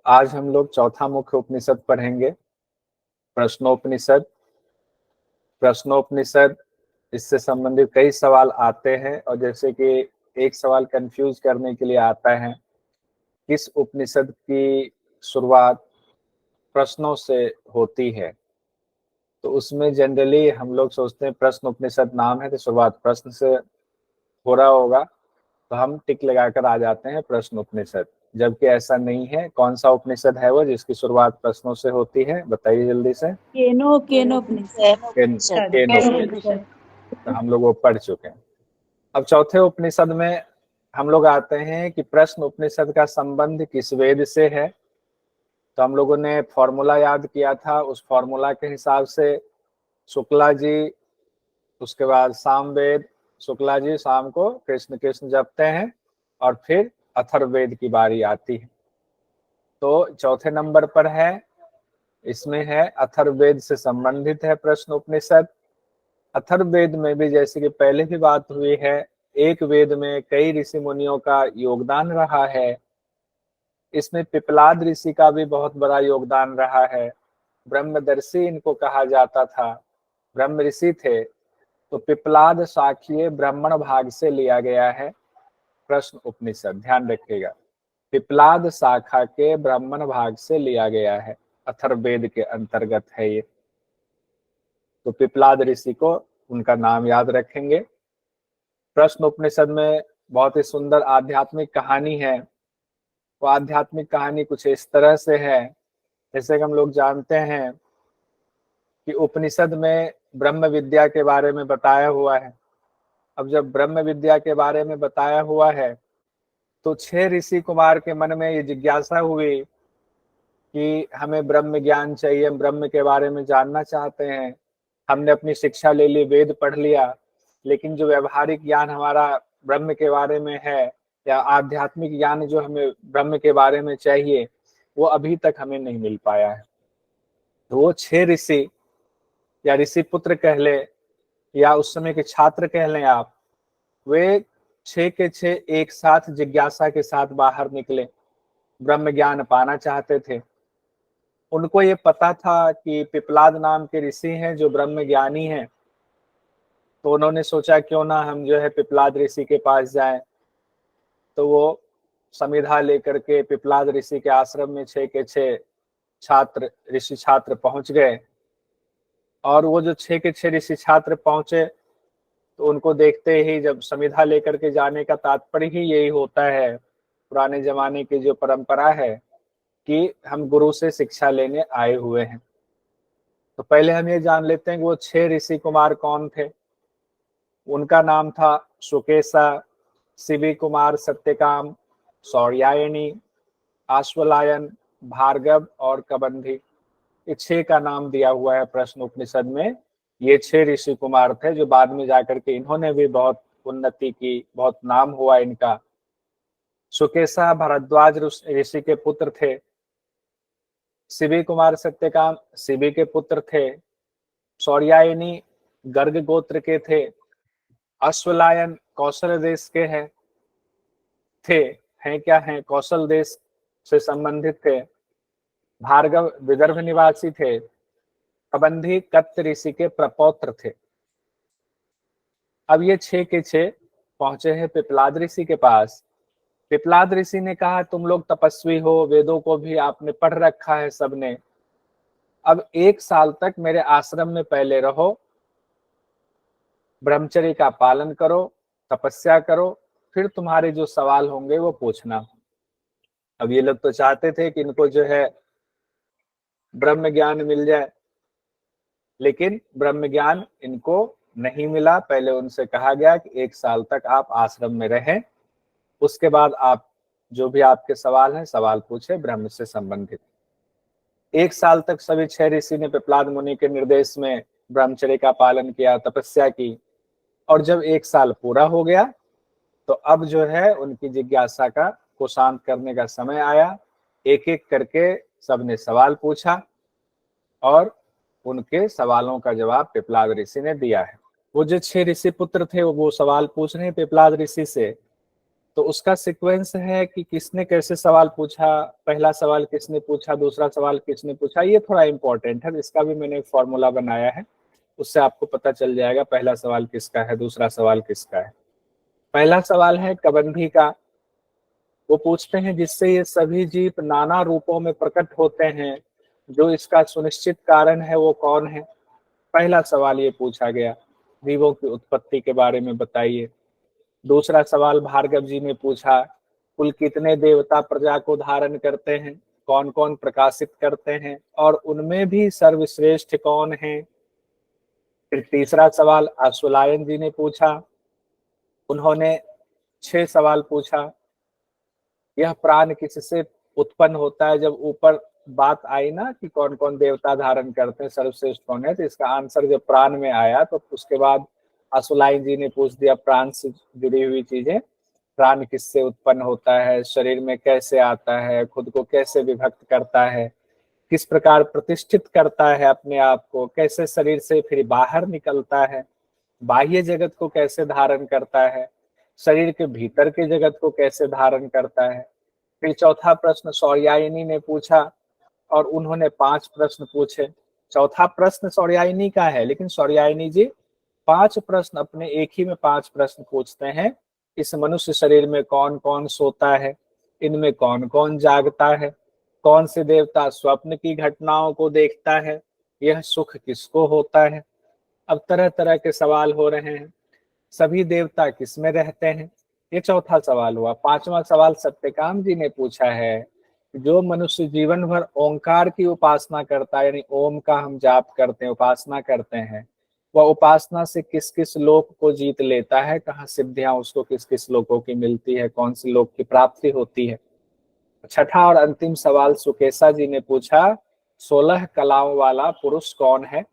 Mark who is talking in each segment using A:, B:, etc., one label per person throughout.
A: आज हम लोग चौथा मुख्य उपनिषद पढ़ेंगे, प्रश्नोपनिषद। प्रश्नोपनिषद, इससे संबंधित कई सवाल आते हैं और जैसे कि एक सवाल कंफ्यूज करने के लिए आता है, किस उपनिषद की शुरुआत प्रश्नों से होती है। तो उसमें जनरली हम लोग सोचते हैं प्रश्न उपनिषद नाम है तो शुरुआत प्रश्न से हो रहा होगा, तो हम टिक लगाकर आ जाते हैं प्रश्न उपनिषद, जबकि ऐसा नहीं है। कौन सा उपनिषद है वो जिसकी शुरुआत प्रश्नों से होती है, बताइए जल्दी से।
B: केनोपनिषद।
A: केनोपनिषद, तो हम लोग वो पढ़ चुके हैं। अब चौथे उपनिषद में हम लोग आते हैं कि प्रश्न उपनिषद का संबंध किस वेद से है। तो हम लोगों ने फॉर्मूला याद किया था, उस फॉर्मूला के हिसाब से शुक्ला जी, उसके बाद सामवेद, शुक्ला जी शाम को कृष्ण कृष्ण जपते हैं और फिर अथर्ववेद की बारी आती है। तो चौथे नंबर पर है, इसमें है अथर्ववेद से संबंधित है प्रश्न उपनिषद। अथर्ववेद में भी जैसे कि पहले भी बात हुई है, एक वेद में कई ऋषि मुनियों का योगदान रहा है। इसमें पिपलाद ऋषि का भी बहुत बड़ा योगदान रहा है। ब्रह्मदर्शी इनको कहा जाता था, ब्रह्म ऋषि थे। तो पिपलाद शाखीय ब्राह्मण भाग से लिया गया है प्रश्न उपनिषद, ध्यान रखिएगा। पिपलाद शाखा के ब्राह्मण भाग से लिया गया है, अथर्ववेद के अंतर्गत है ये। तो पिपलाद ऋषि को उनका नाम याद रखेंगे। प्रश्न उपनिषद में बहुत ही सुंदर आध्यात्मिक कहानी है। वो आध्यात्मिक कहानी कुछ इस तरह से है, जैसे कि हम लोग जानते हैं कि उपनिषद में ब्रह्म विद्या के बारे में बताया हुआ है। अब जब ब्रह्म विद्या के बारे में बताया हुआ है तो 6 ऋषि कुमार के मन में ये जिज्ञासा हुई कि हमें ब्रह्म ज्ञान चाहिए, हम ब्रह्म के बारे में जानना चाहते हैं। हमने अपनी शिक्षा ले ली, वेद पढ़ लिया, लेकिन जो व्यवहारिक ज्ञान हमारा ब्रह्म के बारे में है या आध्यात्मिक ज्ञान जो हमें ब्रह्म के बारे में चाहिए, वो अभी तक हमें नहीं मिल पाया है। तो वो 6 ऋषि या ऋषि पुत्र कह ले या उस समय के छात्र कह लें आप, वे 6 के 6 एक साथ जिज्ञासा के साथ बाहर निकले, ब्रह्म ज्ञान पाना चाहते थे। उनको ये पता था कि पिपलाद नाम के ऋषि हैं जो ब्रह्म ज्ञानी हैं, तो उन्होंने सोचा क्यों ना हम जो है पिपलाद ऋषि के पास जाएं। तो वो समिधा लेकर के पिपलाद ऋषि के आश्रम में 6 के 6 छात्र, ऋषि छात्र पहुंच गए। और वो जो 6 के 6 ऋषि छात्र पहुंचे तो उनको देखते ही, जब समिधा लेकर के जाने का तात्पर्य ही यही होता है, पुराने जमाने की जो परंपरा है कि हम गुरु से शिक्षा लेने आए हुए हैं। तो पहले हम ये जान लेते हैं कि वो 6 ऋषि कुमार कौन थे। उनका नाम था सुकेशा, शिवी कुमार, सत्यकाम, सौर्यायणी, आश्वलायन, भार्गव और कबंधी। ये 6 का नाम दिया हुआ है प्रश्न उपनिषद में। ये 6 ऋषि कुमार थे जो बाद में जाकर के इन्होंने भी बहुत उन्नति की, बहुत नाम हुआ इनका। सुकेशा भारद्वाज ऋषि के पुत्र थे। शिवी कुमार सत्यकाम शिवी के पुत्र थे। सौर्यायनी गर्ग गोत्र के थे। अश्वलायन कौशल देश के थे, हैं क्या हैं, कौशल देश से संबंधित थे। भार्गव विदर्भ निवासी थे। कबंधी कत्त ऋषि के प्रपौत्र थे। अब ये 6 के 6 पहुंचे हैं पिपलाद ऋषि के पास। पिपलाद ऋषि ने कहा तुम लोग तपस्वी हो, वेदों को भी आपने पढ़ रखा है सबने, अब 1 साल तक मेरे आश्रम में पहले रहो, ब्रह्मचर्य का पालन करो, तपस्या करो, फिर तुम्हारे जो सवाल होंगे वो पूछना। अब ये लोग तो चाहते थे कि इनको जो है ब्रह्म ज्ञान मिल जाए, लेकिन ब्रह्म ज्ञान इनको नहीं मिला। पहले उनसे कहा गया कि 1 साल तक आप आश्रम में रहें, उसके बाद आप जो भी आपके सवाल हैं सवाल पूछे ब्रह्म से संबंधित। 1 साल तक सभी 6 ऋषि ने पिपलाद मुनि के निर्देश में ब्रह्मचर्य का पालन किया, तपस्या की। और जब 1 साल पूरा हो गया तो अब जो है उनकी जिज्ञासा को शांत करने का समय आया। एक एक करके सबने सवाल पूछा और उनके सवालों का जवाब पिपलाद ऋषि ने दिया है। वो जो 6 ऋषि पुत्र थे वो सवाल पूछ रहे हैं पिपलाद ऋषि से तो उसका सीक्वेंस है कि किसने कैसे सवाल पूछा, पहला सवाल किसने पूछा, दूसरा सवाल किसने पूछा, ये थोड़ा इंपॉर्टेंट है। इसका भी मैंने एक फॉर्मूला बनाया है, उससे आपको पता चल जाएगा पहला सवाल किसका है, दूसरा सवाल किसका है। पहला सवाल है कबंधी का। वो पूछते हैं जिससे ये सभी जीव नाना रूपों में प्रकट होते हैं, जो इसका सुनिश्चित कारण है वो कौन है। पहला सवाल ये पूछा गया, जीवों की उत्पत्ति के बारे में बताइए। दूसरा सवाल भार्गव जी ने पूछा, कुल कितने देवता प्रजा को धारण करते हैं, कौन कौन प्रकाशित करते हैं, और उनमें भी सर्वश्रेष्ठ कौन है। फिर तीसरा सवाल अश्वलायन जी ने पूछा, उन्होंने 6 सवाल पूछा। यह प्राण किससे उत्पन्न होता है, जब ऊपर बात आई ना कि कौन कौन देवता धारण करते हैं, सर्वश्रेष्ठ कौन है, तो इसका आंसर जब प्राण में आया तो उसके बाद अश्वलायन जी ने पूछ दिया प्राण से जुड़ी हुई चीजें। प्राण किससे उत्पन्न होता है, शरीर में कैसे आता है, खुद को कैसे विभक्त करता है, किस प्रकार प्रतिष्ठित करता है अपने आप को, कैसे शरीर से फिर बाहर निकलता है, बाह्य जगत को कैसे धारण करता है, शरीर के भीतर के जगत को कैसे धारण करता है। फिर चौथा प्रश्न सौर्यायनी ने पूछा और उन्होंने 5 प्रश्न पूछे। चौथा प्रश्न सौर्यायनी का है, लेकिन सौर्यायनी जी 5 प्रश्न अपने एक ही में 5 प्रश्न पूछते हैं। इस मनुष्य शरीर में कौन कौन सोता है, इनमें कौन कौन जागता है, कौन से देवता स्वप्न की घटनाओं को देखता है, यह सुख किसको होता है। अब तरह तरह के सवाल हो रहे हैं, सभी देवता किसमें रहते हैं, ये चौथा सवाल हुआ। पांचवा सवाल सत्यकाम जी ने पूछा है, जो मनुष्य जीवन भर ओंकार की उपासना करता है, यानी ओम का हम जाप करते हैं, उपासना करते हैं, वह उपासना से किस किस लोक को जीत लेता है, कहाँ सिद्धियां उसको किस किस लोकों की मिलती है, कौन सी लोक की प्राप्ति होती है। छठा और अंतिम सवाल सुकेशा जी ने पूछा, 16 कलाओं वाला पुरुष कौन है,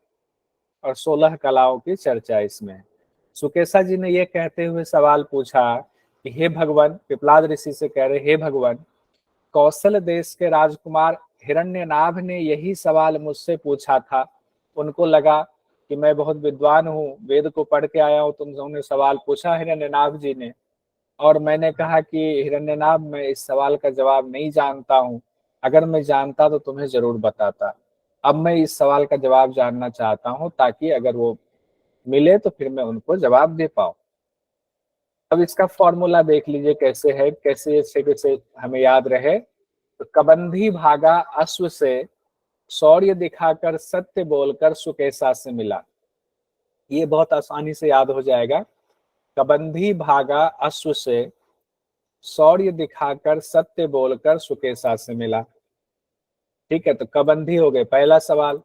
A: और 16 कलाओं की चर्चा इसमें है। सुकेशा जी ने यह कहते हुए सवाल पूछा कि हे भगवान, पिपलाद ऋषि से कह रहे, हे भगवान, कौशल देश के राजकुमार हिरण्यनाभ ने यही सवाल मुझसे पूछा था। उनको लगा कि मैं बहुत विद्वान हूँ, वेद को पढ़ के आया हूँ, तुमने सवाल पूछा हिरण्यनाभ जी ने, और मैंने कहा कि हिरण्यनाभ मैं इस सवाल का जवाब नहीं जानता हूँ, अगर मैं जानता तो तुम्हें जरूर बताता। अब मैं इस सवाल का जवाब जानना चाहता हूँ, ताकि अगर वो मिले तो फिर मैं उनको जवाब दे पाऊँ। अब इसका फॉर्मूला देख लीजिए कैसे है, कैसे हमें याद रहे। तो कबंधी भागा अश्व से, शौर्य दिखाकर सत्य बोलकर सुकेशा से मिला। ये बहुत आसानी से याद हो जाएगा। कबंधी भागा अश्व से, शौर्य दिखाकर सत्य बोलकर सुकेशा से मिला। ठीक है, तो कबंधी हो गए पहला सवाल,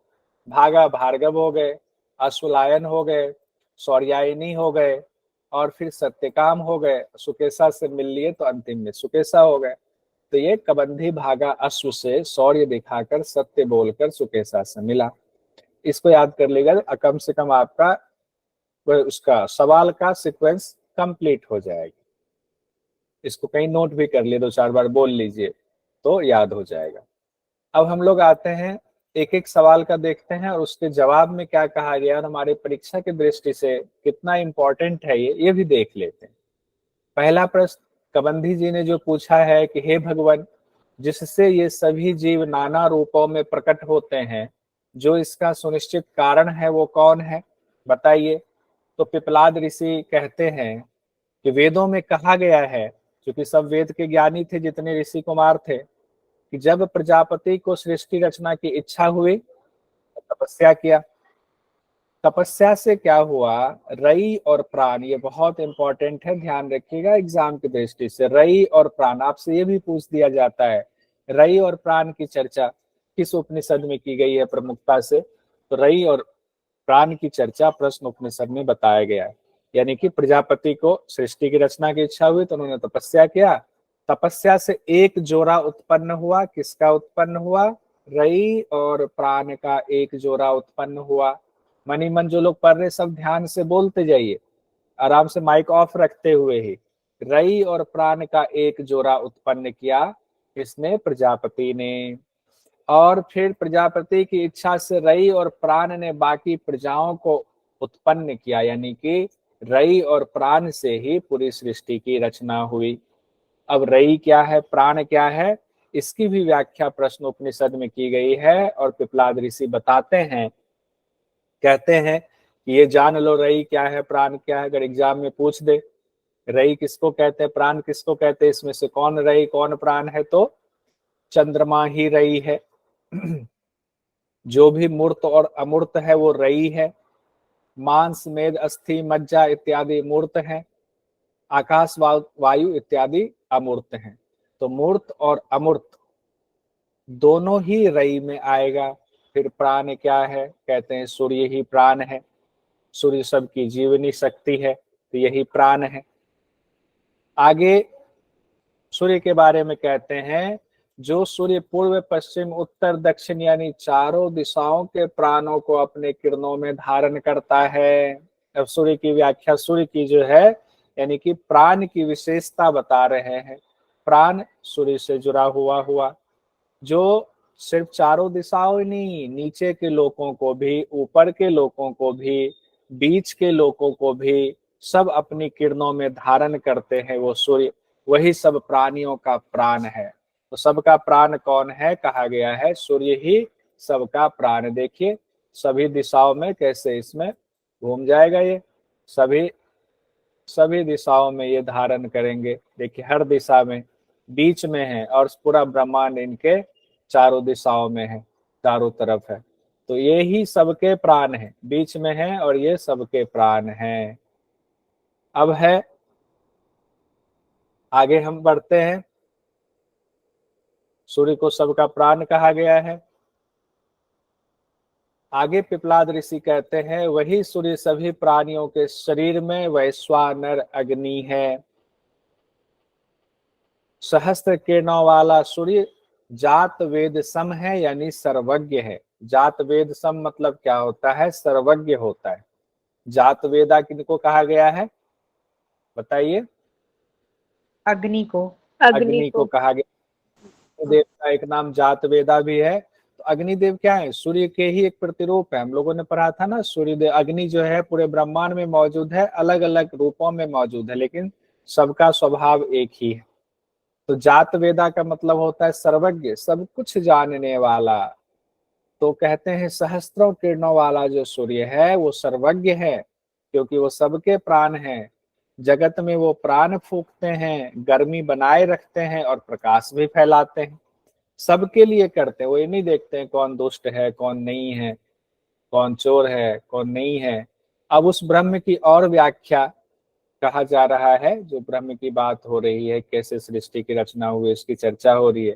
A: भागा भार्गव हो गए, अश्वलायन हो गए, सौर्यायनी हो गए, और फिर सत्यकाम हो गए। सुकेशा से मिल लिए तो अंतिम में सुकेशा हो गए। तो ये कबंधी भागा अश्व से, शौर्य दिखाकर सत्य बोलकर सुकेशा से मिला। इसको याद कर लीजिएगा, कम से कम आपका उसका सवाल का सीक्वेंस कंप्लीट हो जाएगा। इसको कहीं नोट भी कर लिए, 2-4 बार बोल लीजिए तो याद हो जाएगा। अब हम लोग आते हैं, एक एक सवाल का देखते हैं और उसके जवाब में क्या कहा गया और हमारे परीक्षा की दृष्टि से कितना इंपॉर्टेंट है ये भी देख लेते हैं। पहला प्रश्न कबंधी जी ने जो पूछा है कि हे भगवान, जिससे ये सभी जीव नाना रूपों में प्रकट होते हैं, जो इसका सुनिश्चित कारण है वो कौन है, बताइए। तो पिपलाद ऋषि कहते हैं कि वेदों में कहा गया है, क्योंकि सब वेद के ज्ञानी थे जितने ऋषि कुमार थे, कि जब प्रजापति को सृष्टि रचना की इच्छा हुई तो तपस्या किया। तपस्या से क्या हुआ, रई और प्राण, ये बहुत इंपॉर्टेंट है, ध्यान रखिएगा एग्जाम की दृष्टि से। रई और प्राण, आपसे ये भी पूछ दिया जाता है, रई और प्राण की चर्चा किस उपनिषद में की गई है प्रमुखता से, तो रई और प्राण की चर्चा प्रश्न उपनिषद में बताया गया है। यानी कि प्रजापति को सृष्टि की रचना की इच्छा हुई तो उन्होंने तपस्या किया, तपस्या से एक जोड़ा उत्पन्न हुआ। किसका उत्पन्न हुआ, रई और प्राण का एक जोड़ा उत्पन्न हुआ। मनी मन जो लोग पढ़ रहे सब ध्यान से बोलते जाइए, आराम से माइक ऑफ रखते हुए ही। रई और प्राण का एक जोड़ा उत्पन्न किया इसने, प्रजापति ने, और फिर प्रजापति की इच्छा से रई और प्राण ने बाकी प्रजाओं को उत्पन्न किया, यानी कि रई और प्राण से ही पूरी सृष्टि की रचना हुई। अब रई क्या है, प्राण क्या है, इसकी भी व्याख्या प्रश्नोपनिषद में की गई है। और पिपलाद ऋषि बताते हैं, कहते हैं कि ये जान लो रई क्या है, प्राण क्या है। अगर एग्जाम में पूछ दे रई किसको कहते हैं, प्राण किसको कहते हैं, इसमें से कौन रई कौन प्राण है, तो चंद्रमा ही रई है। जो भी मूर्त और अमूर्त है वो रई है। मांस, मेद, अस्थि, मज्जा इत्यादि मूर्त हैं। आकाश, वायु इत्यादि अमूर्त हैं। तो मूर्त और अमूर्त दोनों ही रई में आएगा। फिर प्राण क्या है, कहते हैं सूर्य ही प्राण है। सूर्य सबकी जीवनी शक्ति है, तो यही प्राण है। आगे सूर्य के बारे में कहते हैं, जो सूर्य पूर्व, पश्चिम, उत्तर, दक्षिण यानी चारों दिशाओं के प्राणों को अपने किरणों में धारण करता है। अब सूर्य की व्याख्या, सूर्य की जो है यानी कि प्राण की विशेषता बता रहे हैं। प्राण सूर्य से जुड़ा हुआ जो सिर्फ चारों दिशाओं नहीं, नीचे के लोगों को भी, ऊपर के लोगों को भी, बीच के लोगों को भी सब अपनी किरणों में धारण करते हैं वो सूर्य। वही सब प्राणियों का प्राण है। तो सबका प्राण कौन है, कहा गया है सूर्य ही सबका प्राण। देखिए सभी दिशाओं में कैसे इसमें घूम जाएगा ये, सभी सभी दिशाओं में ये धारण करेंगे। देखिए हर दिशा में, बीच में है, और पूरा ब्रह्मांड इनके चारों दिशाओं में है, चारों तरफ है। तो ये ही सबके प्राण है, बीच में है और ये सबके प्राण हैं। अब है, आगे हम बढ़ते हैं। सूर्य को सबका प्राण कहा गया है। आगे पिपलाद ऋषि कहते हैं, वही सूर्य सभी प्राणियों के शरीर में वैश्वानर अग्नि है। सहस्त्र किरणों वाला सूर्य जात वेद सम है, यानी सर्वज्ञ है। जात वेद सम मतलब क्या होता है, सर्वज्ञ होता है। जात वेदा किनको कहा गया है, बताइए।
C: अग्नि को।
A: अग्नि को कहा गया। देव का एक नाम जात वेदा भी है। तो अग्निदेव क्या है, सूर्य के ही एक प्रतिरूप है। हम लोगों ने पढ़ा था ना, सूर्यदेव, अग्नि जो है पूरे ब्रह्मांड में मौजूद है, अलग अलग रूपों में मौजूद है, लेकिन सबका स्वभाव एक ही है। तो जात वेदा का मतलब होता है सर्वज्ञ, सब कुछ जानने वाला। तो कहते हैं सहस्त्रों किरणों वाला जो सूर्य है वो सर्वज्ञ है, क्योंकि वो सबके प्राण है। जगत में वो प्राण फूंकते हैं, गर्मी बनाए रखते हैं और प्रकाश भी फैलाते हैं। सबके लिए करते हैं, वो ये नहीं देखते हैं कौन दुष्ट है कौन नहीं है, कौन चोर है कौन नहीं है। अब उस ब्रह्म की और व्याख्या कहा जा रहा है, जो ब्रह्म की बात हो रही है, कैसे सृष्टि की रचना हुई इसकी चर्चा हो रही है।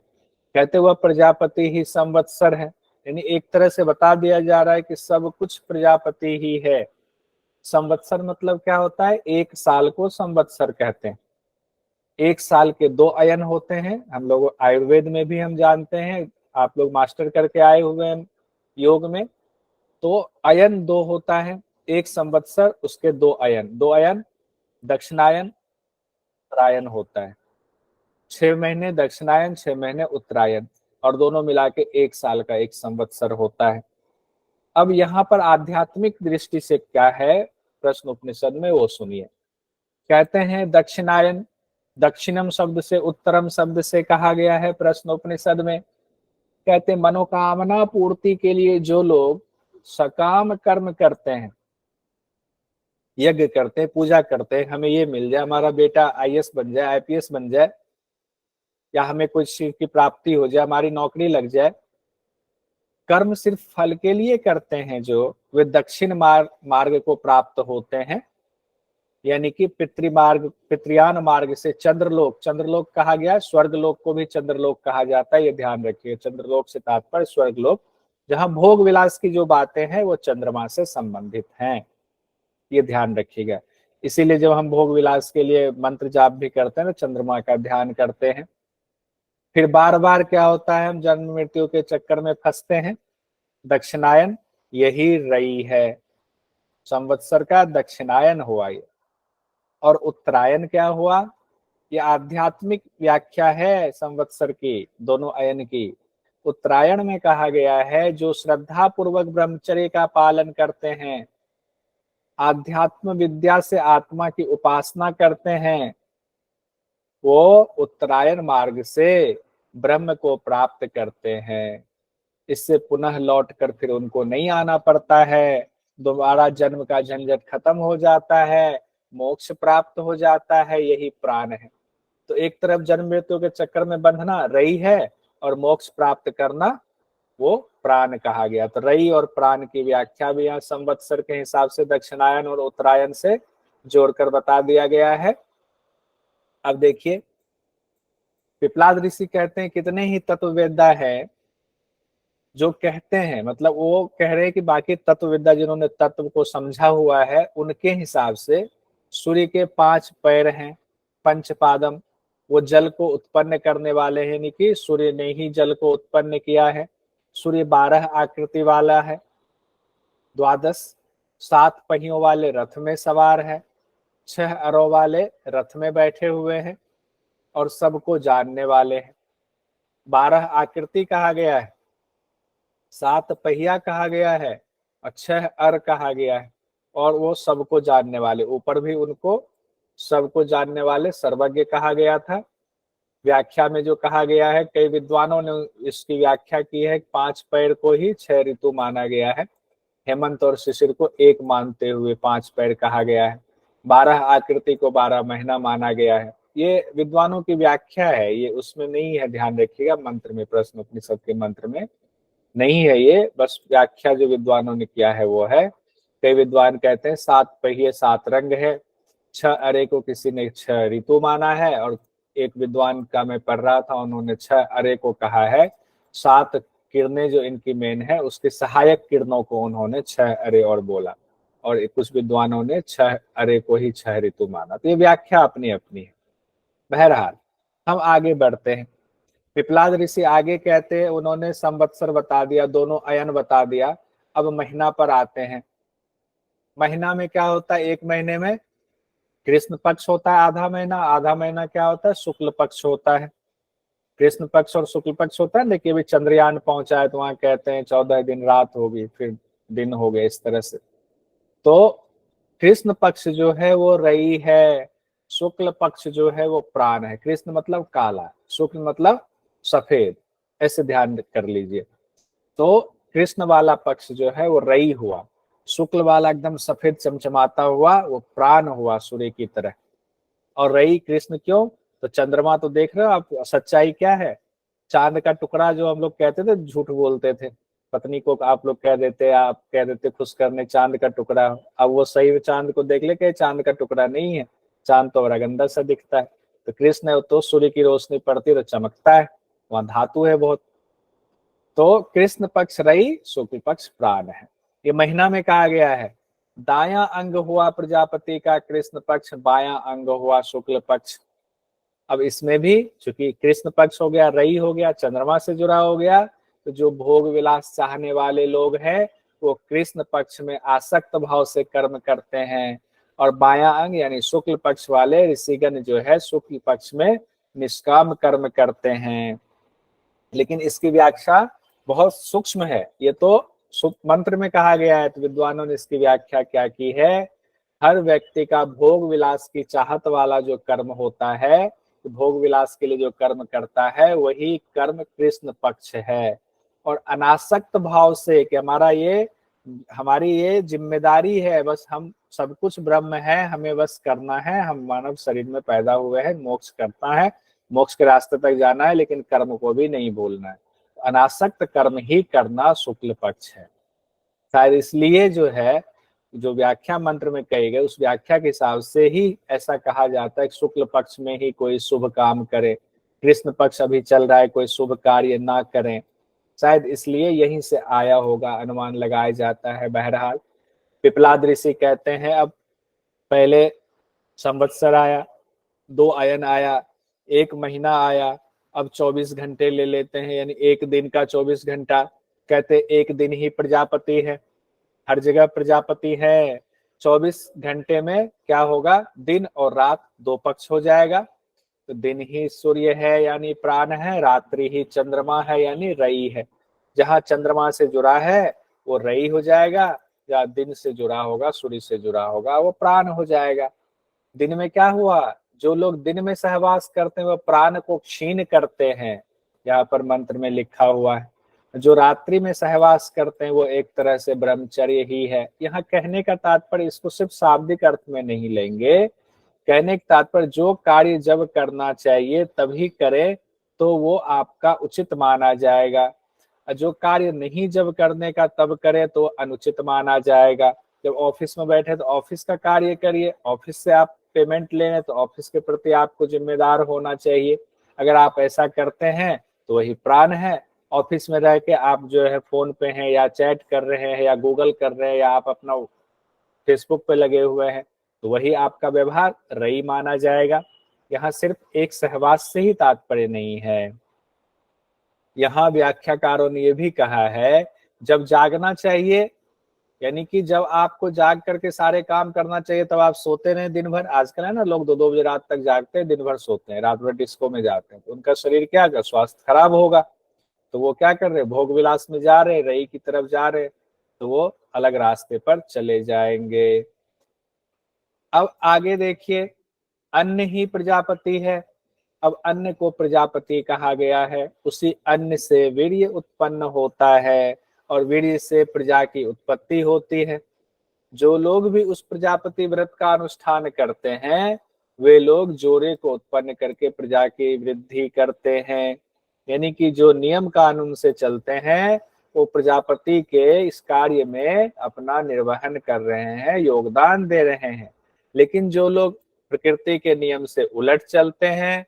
A: कहते हुआ प्रजापति ही संवत्सर है, यानी एक तरह से बता दिया जा रहा है कि सब कुछ प्रजापति ही है। संवत्सर मतलब क्या होता है, एक साल को संवत्सर कहते हैं। एक साल के 2 अयन होते हैं, हम लोग आयुर्वेद में भी हम जानते हैं, आप लोग मास्टर करके आए हुए हैं योग में। तो अयन 2 होता है, एक संवत्सर उसके 2 अयन, 2 अयन दक्षिणायन उत्तरायण होता है। 6 महीने दक्षिणायन, 6 महीने उत्तरायण, और दोनों मिला के 1 साल का एक संवत्सर होता है। अब यहाँ पर आध्यात्मिक दृष्टि से क्या है प्रश्न उपनिषद में, वो सुनिए। कहते हैं दक्षिणायन, दक्षिणम शब्द से, उत्तरम शब्द से कहा गया है प्रश्नोपनिषद में। कहते हैं मनोकामना पूर्ति के लिए जो लोग सकाम कर्म करते हैं, यज्ञ करते हैं, पूजा करते हैं, हमें ये मिल जाए, हमारा बेटा आईएएस बन जाए, आईपीएस बन जाए, या हमें कुछ चीज की प्राप्ति हो जाए, हमारी नौकरी लग जाए। कर्म सिर्फ फल के लिए करते हैं जो, वे दक्षिण मार्ग को प्राप्त होते हैं, यानी कि पितृमार्ग, पितृयान मार्ग से चंद्रलोक, चंद्रलोक कहा गया, स्वर्गलोक को भी चंद्रलोक कहा जाता है, ये ध्यान रखिए। चंद्रलोक से तात्पर्य स्वर्गलोक, जहां भोग विलास की जो बातें हैं वो चंद्रमा से संबंधित हैं, ये ध्यान रखिएगा। इसीलिए जब हम भोग विलास के लिए मंत्र जाप भी करते हैं ना, चंद्रमा का ध्यान करते हैं। फिर बार बार क्या होता है, हम जन्म मृत्यु के चक्कर में फंसते हैं। दक्षिणायन यही रई है, संवत्सर का दक्षिणायन हुआ ये। और उत्तरायण क्या हुआ, ये आध्यात्मिक व्याख्या है संवत्सर की, दोनों अयन की। उत्तरायण में कहा गया है जो श्रद्धा पूर्वक ब्रह्मचर्य का पालन करते हैं, आध्यात्म विद्या से आत्मा की उपासना करते हैं, वो उत्तरायण मार्ग से ब्रह्म को प्राप्त करते हैं। इससे पुनः लौट कर फिर उनको नहीं आना पड़ता है, दोबारा जन्म का झंझट खत्म हो जाता है, मोक्ष प्राप्त हो जाता है। यही प्राण है। तो एक तरफ जन्म मृत्यु के चक्कर में बंधना रई है, और मोक्ष प्राप्त करना वो प्राण कहा गया। तो रई और प्राण की व्याख्या भी यहाँ संवत्सर के हिसाब से दक्षिणायन और उत्तरायण से जोड़कर बता दिया गया है। अब देखिए, पिपलाद ऋषि कहते हैं कितने ही तत्ववेत्ता है जो कहते हैं, मतलब वो कह रहे हैं कि बाकी तत्ववेत्ता जिन्होंने तत्व को समझा हुआ है, उनके हिसाब से सूर्य के 5 पैर हैं, पंचपादम, वो जल को उत्पन्न करने वाले हैं, यानी कि सूर्य ने ही जल को उत्पन्न किया है। सूर्य 12 आकृति वाला है, द्वादश 7 पहियों वाले रथ में सवार है, 6 अरों वाले रथ में बैठे हुए हैं, और सबको जानने वाले हैं। 12 आकृति कहा गया है, 7 पहिया कहा गया है, और 6 अर कहा गया है, और वो सबको जानने वाले, ऊपर भी उनको सबको जानने वाले सर्वज्ञ कहा गया था। व्याख्या में जो कहा गया है, कई विद्वानों ने इसकी व्याख्या की है, 5 पैर को ही 6 ऋतु माना गया है, हेमंत और शिशिर को एक मानते हुए 5 पैर कहा गया है, 12 आकृति को 12 महीना माना गया है। ये विद्वानों की व्याख्या है, ये उसमें नहीं है, ध्यान रखिएगा, मंत्र में, प्रश्न उपनिषद के मंत्र में नहीं है ये, बस व्याख्या जो विद्वानों ने किया है वो है। कई विद्वान कहते हैं 7 पहिए 7 रंग है, 6 अरे को किसी ने 6 ऋतु माना है, और एक विद्वान का मैं पढ़ रहा था, उन्होंने 6 अरे को कहा है, 7 किरणें जो इनकी मेन है उसके सहायक किरणों को उन्होंने 6 अरे और बोला, और कुछ विद्वानों ने 6 अरे को ही 6 ऋतु माना। तो ये व्याख्या अपनी अपनी है। बहरहाल हम आगे बढ़ते हैं। पिपलाद ऋषि आगे कहते हैं, उन्होंने संवत्सर बता दिया, दोनों अयन बता दिया। अब महीना पर आते हैं। महीना में क्या होता है? एक महीने में कृष्ण पक्ष होता है आधा महीना, आधा महीना क्या होता है? शुक्ल पक्ष होता है। कृष्ण पक्ष और शुक्ल पक्ष होता है। देखिए अभी चंद्रयान पहुंचा है तो वहां कहते हैं 14 दिन रात होगी, फिर दिन हो गए, इस तरह से। तो कृष्ण पक्ष जो है वो रई है, शुक्ल पक्ष जो है वो प्राण है। कृष्ण मतलब काला, शुक्ल मतलब सफेद, ऐसे ध्यान कर लीजिए। तो कृष्ण वाला पक्ष जो है वो रई हुआ, शुक्ल वाला एकदम सफेद चमचमाता हुआ वो प्राण हुआ सूर्य की तरह। और रई कृष्ण क्यों? तो चंद्रमा तो देख रहे हो आप, सच्चाई क्या है? चांद का टुकड़ा जो हम लोग कहते थे, झूठ बोलते थे, पत्नी को आप लोग कह देते, आप कह देते खुश करने चांद का टुकड़ा। अब वो सही में चांद को देख ले के चांद का टुकड़ा नहीं है, चांद तो रगंदा सा दिखता है। तो कृष्ण है तो सूर्य की रोशनी पड़ती तो चमकता है, वहां धातु है बहुत। तो कृष्ण पक्ष रई, शुक्ल पक्ष प्राण है। ये महीना में कहा गया है। दायां अंग हुआ प्रजापति का कृष्ण पक्ष, बायां अंग हुआ शुक्ल पक्ष। अब इसमें भी चूंकि कृष्ण पक्ष हो गया, रई हो गया, चंद्रमा से जुड़ा हो गया, तो जो भोग विलास चाहने वाले लोग हैं वो कृष्ण पक्ष में आसक्त भाव से कर्म करते हैं, और बायां अंग यानी शुक्ल पक्ष वाले ऋषिगण जो है शुक्ल पक्ष में निष्काम कर्म करते हैं। लेकिन इसकी व्याख्या बहुत सूक्ष्म है। ये तो मंत्र में कहा गया है, तो विद्वानों ने इसकी व्याख्या क्या की है? हर व्यक्ति का भोग विलास की चाहत वाला जो कर्म होता है, तो भोग विलास के लिए जो कर्म करता है वही कर्म कृष्ण पक्ष है। और अनासक्त भाव से कि हमारी ये जिम्मेदारी है, बस हम सब कुछ ब्रह्म है, हमें बस करना है, हम मानव शरीर में पैदा हुए हैं, मोक्ष करना है, मोक्ष के रास्ते तक जाना है, लेकिन कर्म को भी नहीं भूलना है। अनासक्त कर्म ही करना शुक्ल पक्ष है। शायद इसलिए जो है, जो व्याख्या मंत्र में कही गई उस व्याख्या के हिसाब से ही ऐसा कहा जाता है कि शुक्ल पक्ष में ही कोई शुभ काम करे, कृष्ण पक्ष अभी चल रहा है कोई शुभ कार्य ना करें। शायद इसलिए यहीं से आया होगा, अनुमान लगाया जाता है। बहरहाल पिपलाद ऋषि कहते हैं अब पहले संवत्सर आया, 2 अयन आया, 1 महीना आया, अब 24 घंटे ले लेते हैं, यानी एक दिन का 24 घंटा। कहते एक दिन ही प्रजापति है, हर जगह प्रजापति है। 24 घंटे में क्या होगा? दिन और रात 2 पक्ष हो जाएगा। तो दिन ही सूर्य है यानी प्राण है, रात्रि ही चंद्रमा है यानी रई है। जहां चंद्रमा से जुड़ा है वो रई हो जाएगा, जहां दिन से जुड़ा होगा, सूर्य से जुड़ा होगा, वो प्राण हो जाएगा। दिन में क्या हुआ? जो लोग दिन में सहवास करते हैं वह प्राण को क्षीण करते हैं, यहाँ पर मंत्र में लिखा हुआ है। जो रात्रि में सहवास करते हैं वो एक तरह से ब्रह्मचर्य ही है। यहाँ कहने का तात्पर्य इसको सिर्फ शाब्दिक अर्थ में नहीं लेंगे, कहने का तात्पर्य जो कार्य जब करना चाहिए तभी करे तो वो आपका उचित माना जाएगा, जो कार्य नहीं जब करने का तब करे तो अनुचित माना जाएगा। जब ऑफिस में बैठे तो ऑफिस का कार्य करिए, ऑफिस से आप पेमेंट ले रहे तो ऑफिस के प्रति आपको जिम्मेदार होना चाहिए। अगर आप ऐसा करते हैं तो वही प्राण है। ऑफिस में रह के आप जो है फोन पे हैं या चैट कर रहे हैं या गूगल कर रहे हैं या आप अपना फेसबुक पे लगे हुए हैं तो वही आपका व्यवहार रई माना जाएगा। यहाँ सिर्फ एक सहवास से ही तात्पर्य नहीं है। यहाँ व्याख्याकारों ने यह भी कहा है जब जागना चाहिए, यानी कि जब आपको जाग करके सारे काम करना चाहिए तब आप सोते रहे दिन भर। आजकल है ना लोग 2-2 बजे रात तक जागते हैं, दिन भर सोते हैं, रात भर डिस्को में जाते हैं, तो उनका शरीर क्या कर, स्वास्थ्य खराब होगा। तो वो क्या कर रहे, भोग विलास में जा रहे, रई की तरफ जा रहे, तो वो अलग रास्ते पर चले जाएंगे। अब आगे देखिए, अन्न ही प्रजापति है। अब अन्न को प्रजापति कहा गया है। उसी अन्न से वीर्य उत्पन्न होता है और वीर्य से प्रजा की उत्पत्ति होती है। जो लोग भी उस प्रजापति व्रत का अनुष्ठान करते हैं वे लोग जोरे को उत्पन्न करके प्रजा की वृद्धि करते हैं। यानी कि जो नियम कानून से चलते हैं वो प्रजापति के इस कार्य में अपना निर्वहन कर रहे हैं, योगदान दे रहे हैं। लेकिन जो लोग प्रकृति के नियम से उलट चलते हैं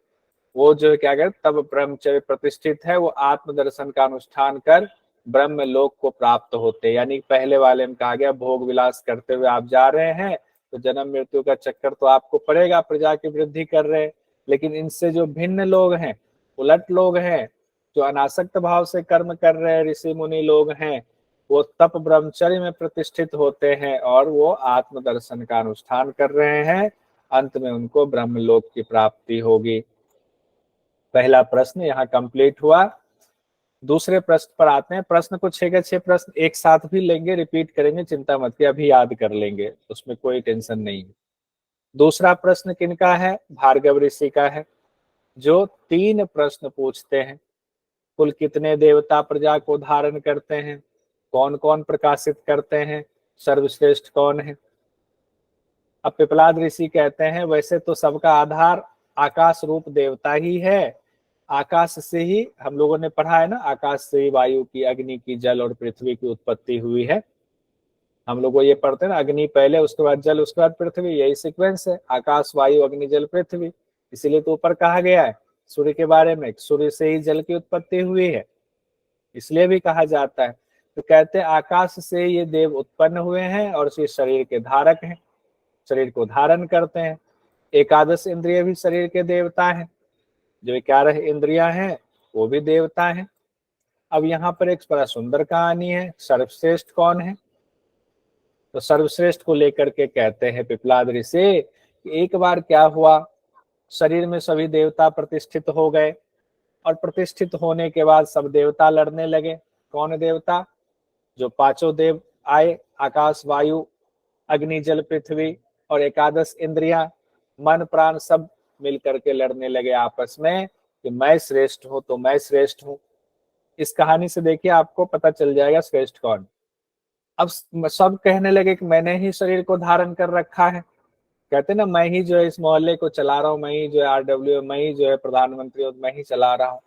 A: वो जो क्या कहते, तब ब्रह्मचर्य प्रतिष्ठित है, वो आत्मदर्शन का अनुष्ठान कर ब्रह्म लोक को प्राप्त होते। यानी पहले वाले में कहा गया भोग विलास करते हुए आप जा रहे हैं तो जन्म मृत्यु का चक्कर तो आपको पड़ेगा, प्रजा की वृद्धि कर रहे हैं। लेकिन इनसे जो भिन्न लोग हैं, उलट लोग हैं, जो अनासक्त भाव से कर्म कर रहे हैं, ऋषि मुनि लोग हैं, वो तप ब्रह्मचर्य में प्रतिष्ठित होते हैं और वो आत्मदर्शन का अनुष्ठान कर रहे हैं। अंत में उनको ब्रह्मलोक की प्राप्ति होगी। पहला प्रश्न यहाँ कंप्लीट हुआ। दूसरे प्रश्न पर आते हैं। प्रश्न को 6 के 6 प्रश्न एक साथ भी लेंगे, रिपीट करेंगे, चिंता मत की, अभी याद कर लेंगे, उसमें कोई टेंशन नहीं है। दूसरा प्रश्न किनका है, भार्गव ऋषि का है, जो 3 प्रश्न पूछते हैं। कुल कितने देवता प्रजा को धारण करते हैं, कौन कौन प्रकाशित करते हैं, सर्वश्रेष्ठ कौन है। अब पिपलाद ऋषि कहते हैं वैसे तो सबका आधार आकाश रूप देवता ही है। आकाश से ही हम लोगों ने पढ़ा है ना, आकाश से ही वायु की, अग्नि की, जल और पृथ्वी की उत्पत्ति हुई है। हम लोग ये पढ़ते हैं ना, अग्नि पहले, उसके बाद जल, उसके बाद पृथ्वी, यही सीक्वेंस है, आकाश वायु अग्नि जल पृथ्वी। इसीलिए तो ऊपर कहा गया है सूर्य के बारे में, सूर्य से ही जल की उत्पत्ति हुई है, इसलिए भी कहा जाता है। तो कहते हैं आकाश से ये देव उत्पन्न हुए हैं और इसी शरीर के धारक हैं, शरीर को धारण करते हैं। एकादश इंद्रिय भी शरीर के देवता हैं, जो 11 इंद्रियां हैं वो भी देवता हैं। अब यहाँ पर एक बड़ा सुंदर कहानी है, सर्वश्रेष्ठ कौन है। तो सर्वश्रेष्ठ को लेकर के कहते हैं पिपलाद ऋषि कि एक बार क्या हुआ, शरीर में सभी देवता प्रतिष्ठित हो गए और प्रतिष्ठित होने के बाद सब देवता लड़ने लगे। कौन देवता, जो 5 देव आए, आकाश वायु अग्नि जल पृथ्वी और एकादश इंद्रियां, मन प्राण, सब मिल करके लड़ने लगे आपस में कि मैं श्रेष्ठ हूं तो मैं श्रेष्ठ हूं। इस कहानी से देखिए आपको पता चल जाएगा श्रेष्ठ कौन। अब सब कहने लगे कि मैंने ही शरीर को धारण कर रखा है, कहते ना मैं ही जो है इस मोहल्ले को चला रहा हूँ, मैं ही जो है RW, मैं ही जो है प्रधानमंत्री हूँ, मैं ही चला रहा हूँ,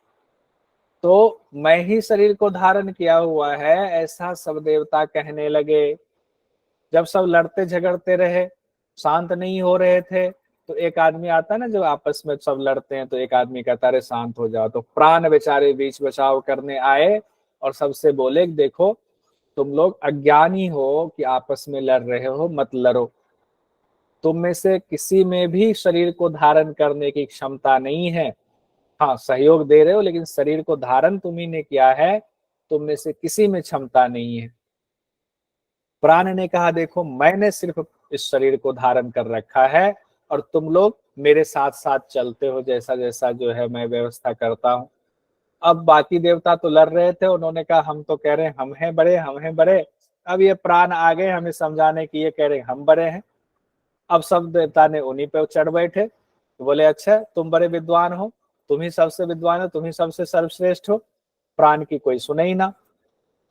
A: तो मैं ही शरीर को धारण किया हुआ है, ऐसा सब देवता कहने लगे। जब सब लड़ते झगड़ते रहे, शांत नहीं हो रहे थे, तो एक आदमी आता ना, जब आपस में सब लड़ते हैं तो एक आदमी कहता है शांत हो जाओ, तो प्राण बेचारे बीच बचाव करने आए और सबसे बोले देखो तुम लोग अज्ञानी हो कि आपस में लड़ रहे हो, मत लड़ो। तुम में से किसी में भी शरीर को धारण करने की क्षमता नहीं है। हाँ, सहयोग दे रहे हो लेकिन शरीर को धारण तुम्ही ने किया है, तुम में से किसी में क्षमता नहीं है। प्राण ने कहा देखो मैंने सिर्फ इस शरीर को धारण कर रखा है और तुम लोग मेरे साथ साथ चलते हो, जैसा जैसा जो है मैं व्यवस्था करता हूँ। अब बाकी देवता तो लड़ रहे थे, उन्होंने कहा हम तो कह रहे हैं हम हैं बड़े, हम हैं बड़े। अब ये प्राण आ गए हमें समझाने की, ये कह रहे हैं हम बड़े हैं। अब सब देवता ने उन्हीं पे चढ़ बैठे तो बोले अच्छा तुम बड़े विद्वान हो, तुम ही सबसे विद्वान हो, तुम ही सबसे सर्वश्रेष्ठ हो। प्राण की कोई सुने ही ना।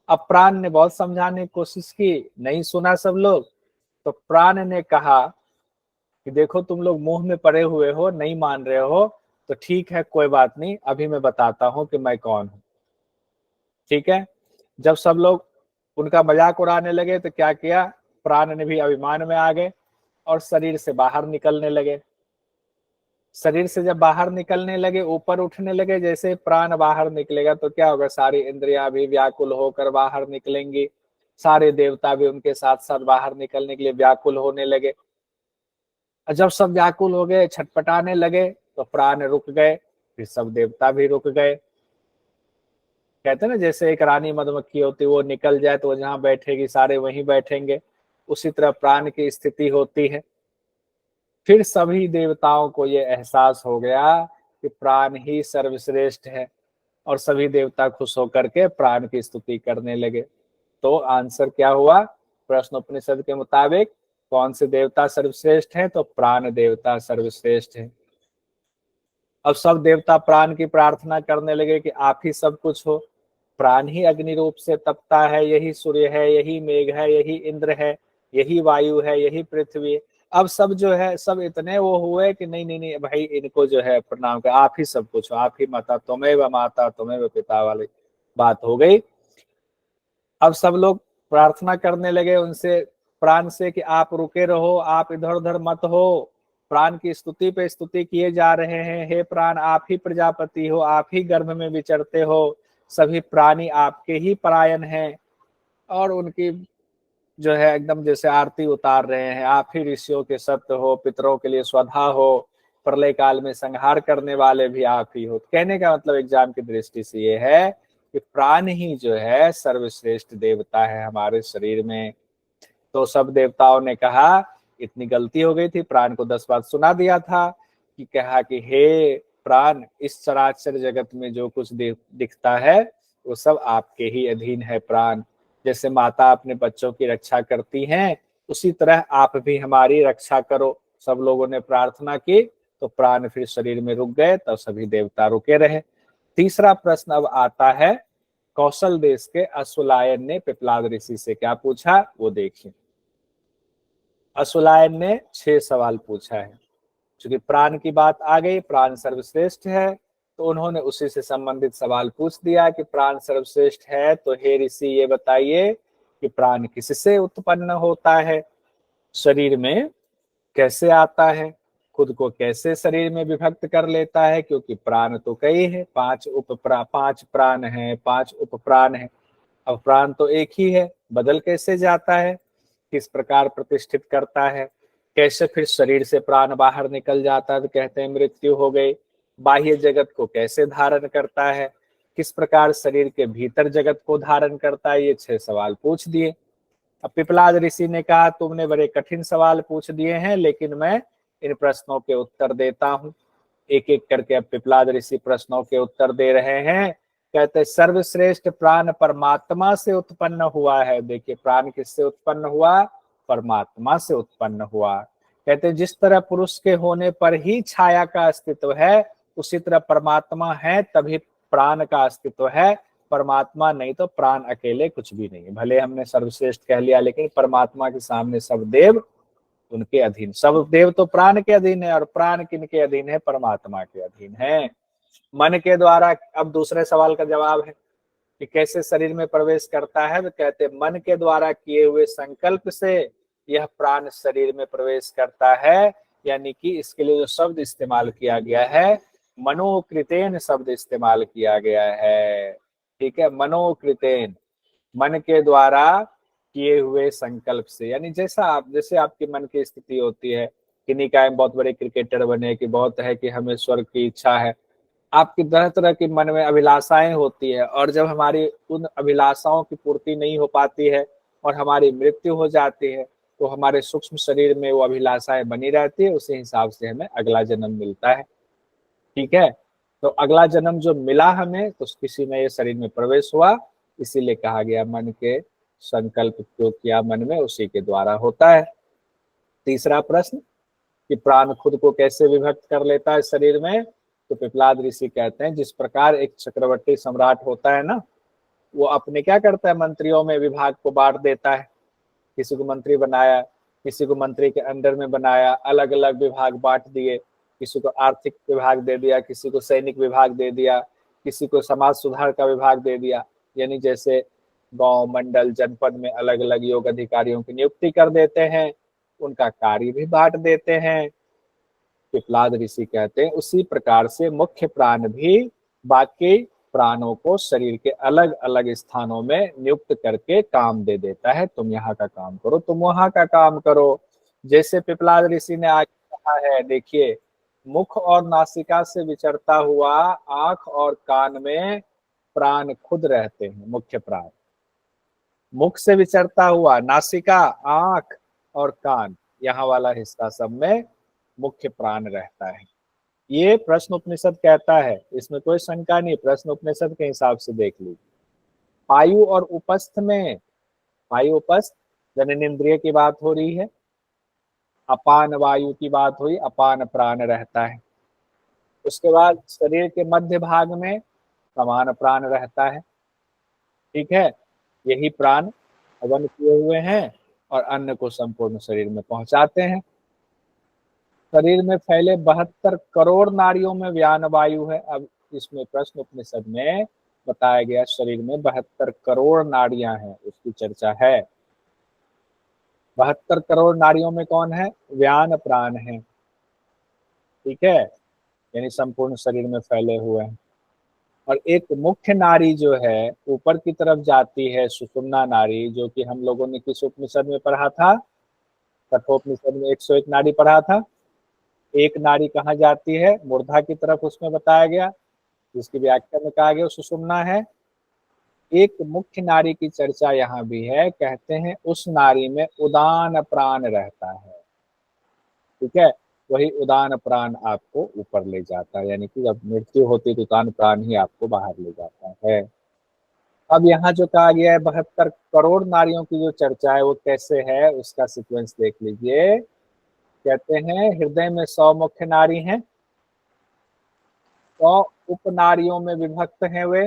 A: अब प्राण ने बहुत समझाने की कोशिश की, नहीं सुना सब लोग। तो प्राण ने कहा कि देखो तुम लोग मुंह में पड़े हुए हो, नहीं मान रहे हो, तो ठीक है कोई बात नहीं, अभी मैं बताता हूं कि मैं कौन हूं। ठीक है। जब सब लोग उनका मजाक उड़ाने लगे तो क्या किया, प्राण ने भी अभिमान में आ गए और शरीर से बाहर निकलने लगे। शरीर से जब बाहर निकलने लगे, ऊपर उठने लगे, जैसे प्राण बाहर निकलेगा तो क्या होगा, सारी इंद्रियां भी व्याकुल होकर बाहर निकलेंगी, सारे देवता भी उनके साथ साथ बाहर निकलने के लिए व्याकुल होने लगे। और जब सब व्याकुल हो गए, छटपटाने लगे, तो प्राण रुक गए, फिर सब देवता भी रुक गए। कहते हैं ना जैसे एक रानी मधुमक्खी होती है, वो निकल जाए तो वो जहां बैठेगी सारे वहीं बैठेंगे, उसी तरह प्राण की स्थिति होती है। फिर सभी देवताओं को ये एहसास हो गया कि प्राण ही सर्वश्रेष्ठ है, और सभी देवता खुश होकर के प्राण की स्तुति करने लगे। तो आंसर क्या हुआ, प्रश्नोपनिषद के मुताबिक कौन से देवता सर्वश्रेष्ठ हैं, तो प्राण देवता सर्वश्रेष्ठ है। अब सब देवता प्राण की प्रार्थना करने लगे कि आप ही सब कुछ हो, प्राण ही अग्नि रूप से तपता है, यही सूर्य है, यही मेघ है, यही इंद्र है, यही वायु है, यही पृथ्वी। अब सब जो है सब इतने वो हुए कि नहीं नहीं नहीं भाई, इनको जो है प्रणाम कर, आप ही सब कुछ हो, आप ही माता, तुम्हें माता तुम्हें पिता वाली बात हो गई। अब सब लोग प्रार्थना करने लगे उनसे, प्राण से, कि आप रुके रहो, आप इधर उधर मत हो, प्राण की स्तुति पे स्तुति किए जा रहे हैं, हे प्राण आप ही प्रजापति हो, आप ही गर्भ में विचरते हो, सभी प्राणी आपके ही परायण हैं। और उनकी जो है एकदम जैसे आरती उतार रहे हैं, आप ही ऋषियों के सत्य हो, पितरों के लिए स्वधा हो, प्रलय काल में संहार करने वाले भी आप ही हो। कहने का मतलब एग्जाम की दृष्टि से ये है कि प्राण ही जो है सर्वश्रेष्ठ देवता है हमारे शरीर में। तो सब देवताओं ने कहा इतनी गलती हो गई थी, प्राण को 10 बात सुना दिया था, कि कहा कि हे प्राण, इस चराचर जगत में जो कुछ दिखता है वो सब आपके ही अधीन है प्राण। जैसे माता अपने बच्चों की रक्षा करती हैं, उसी तरह आप भी हमारी रक्षा करो। सब लोगों ने प्रार्थना की तो प्राण फिर शरीर में रुक गए, तब सभी देवता रुके रहे। तीसरा प्रश्न अब आता है, कौशल देश के अश्वलायन ने पिपलाद ऋषि से क्या पूछा, वो देखिए। अश्वलायन ने 6 सवाल पूछा है। चूंकि प्राण की बात आ गई, प्राण सर्वश्रेष्ठ है, तो उन्होंने उसी से संबंधित सवाल पूछ दिया कि प्राण सर्वश्रेष्ठ है तो हे ऋषि ये बताइए कि प्राण किससे उत्पन्न होता है, शरीर में कैसे आता है, खुद को कैसे शरीर में विभक्त कर लेता है, क्योंकि प्राण तो कई है, 5 प्राण है, 5 उप प्राण है। अब प्राण तो एक ही है, बदल कैसे जाता है, किस प्रकार प्रतिष्ठित करता है, कैसे फिर शरीर से प्राण बाहर निकल जाता है तो कहते हैं मृत्यु हो गई, बाह्य जगत को कैसे धारण करता है, किस प्रकार शरीर के भीतर जगत को धारण करता है, ये 6 सवाल पूछ दिए। अब पिपलाद ऋषि ने कहा तुमने बड़े कठिन सवाल पूछ दिए हैं, लेकिन मैं इन प्रश्नों के उत्तर देता हूँ। एक एक करके अब पिपलाद ऋषि प्रश्नों के उत्तर दे रहे हैं। कहते सर्वश्रेष्ठ प्राण परमात्मा से उत्पन्न हुआ है। देखिए प्राण किससे उत्पन्न हुआ, परमात्मा से उत्पन्न हुआ। कहते जिस तरह पुरुष के होने पर ही छाया का अस्तित्व है, उसी तरह परमात्मा है तभी प्राण का अस्तित्व है। परमात्मा नहीं तो प्राण अकेले कुछ भी नहीं है। भले हमने सर्वश्रेष्ठ कह लिया, लेकिन परमात्मा के सामने सब देव उनके अधीन, सब देव तो प्राण के अधीन है, और प्राण किनके अधीन है, परमात्मा के अधीन है। मन के द्वारा, अब दूसरे सवाल का जवाब है कि कैसे शरीर में प्रवेश करता है, तो कहते मन के द्वारा किए हुए संकल्प से यह प्राण शरीर में प्रवेश करता है। यानी कि इसके लिए जो शब्द इस्तेमाल किया गया है, मनोकृतेन शब्द इस्तेमाल किया गया है। ठीक है, मनोकृतेन, मन के द्वारा किए हुए संकल्प से। यानी जैसे आपकी मन की स्थिति होती है कि निकाय में बहुत बड़े क्रिकेटर बने, कि बहुत है कि हमें स्वर्ग की इच्छा है, आपकी तरह तरह की मन में अभिलाषाएं होती है, और जब हमारी उन अभिलाषाओं की पूर्ति नहीं हो पाती है और हमारी मृत्यु हो जाती है, तो हमारे सूक्ष्म शरीर में वो अभिलाषाएं बनी रहती है, उसी हिसाब से हमें अगला जन्म मिलता है। ठीक है, तो अगला जन्म जो मिला हमें, तो किसी में ये शरीर में प्रवेश हुआ, इसीलिए कहा गया मन के संकल्प जो किया मन में उसी के द्वारा होता है। तीसरा प्रश्न कि प्राण खुद को कैसे विभक्त कर लेता है शरीर में, तो पिपलाद ऋषि कहते हैं जिस प्रकार एक चक्रवर्ती सम्राट होता है ना, वो अपने क्या करता है, मंत्रियों में विभाग को बांट देता है। किसी को मंत्री बनाया, किसी को मंत्री के अंडर में बनाया, अलग अलग विभाग बांट दिए, किसी को आर्थिक विभाग दे दिया, किसी को सैनिक विभाग दे दिया, किसी को समाज सुधार का विभाग दे दिया। यानी जैसे गांव, मंडल, जनपद में अलग अलग योग अधिकारियों की नियुक्ति कर देते हैं, उनका कार्य भी बांट देते हैं। पिपलाद ऋषि कहते हैं उसी प्रकार से मुख्य प्राण भी बाकी प्राणों को शरीर के अलग अलग स्थानों में नियुक्त करके काम दे देता है। तुम यहाँ का काम करो, तुम वहां का काम करो। जैसे पिपलाद ऋषि ने आगे कहा है, देखिए, मुख और नासिका से विचरता हुआ आंख और कान में प्राण खुद रहते हैं, मुख्य प्राण। मुख से विचरता हुआ नासिका, आंख और कान, यहाँ वाला हिस्सा सब में मुख्य प्राण रहता है। ये प्रश्न उपनिषद कहता है, इसमें कोई शंका नहीं, प्रश्न उपनिषद के हिसाब से देख लीजिए। पायु और उपस्थ में, पायु उपस्थ जननेन्द्रिय की बात हो रही है, अपान वायु की बात हुई, अपान प्राण रहता है। उसके बाद शरीर के मध्य भाग में समान प्राण रहता है। ठीक है, यही प्राण हवन किए हुए हैं और अन्न को संपूर्ण शरीर में पहुंचाते हैं। शरीर में फैले 72 करोड़ नाड़ियों में व्यान वायु है। अब इसमें प्रश्न उपनिषद में बताया गया शरीर में 72 करोड़ नाड़ियां हैं, उसकी चर्चा है। 72 करोड़ नाड़ियों में कौन है? व्यान प्राण है। ठीक है, यानी संपूर्ण शरीर में फैले हुए हैं। और एक मुख्य नाड़ी जो है ऊपर की तरफ जाती है, सुषुम्ना नाड़ी, जो कि हम लोगों ने किस उपनिषद में पढ़ा था? कठोपनिषद में 101 नाड़ी पढ़ा था। एक नाड़ी कहाँ जाती है? मूर्धा की तरफ, उसमें बताया गया, जिसकी व्याख्या में कहा गया सुषुम्ना है। एक मुख्य नाड़ी की चर्चा यहाँ भी है, कहते हैं उस नाड़ी में उदान प्राण रहता है। ठीक है, वही उदान प्राण आपको ऊपर ले जाता है, यानी कि जब मृत्यु होती है तो उदान प्राण ही आपको बाहर ले जाता है। अब यहाँ जो कहा गया है 72 करोड़ नाड़ियों की जो चर्चा है वो कैसे है, उसका सीक्वेंस देख लीजिए। कहते हैं हृदय में 100 मुख्य नाड़ी हैं, 100 उपनाड़ियों में विभक्त हैं वे।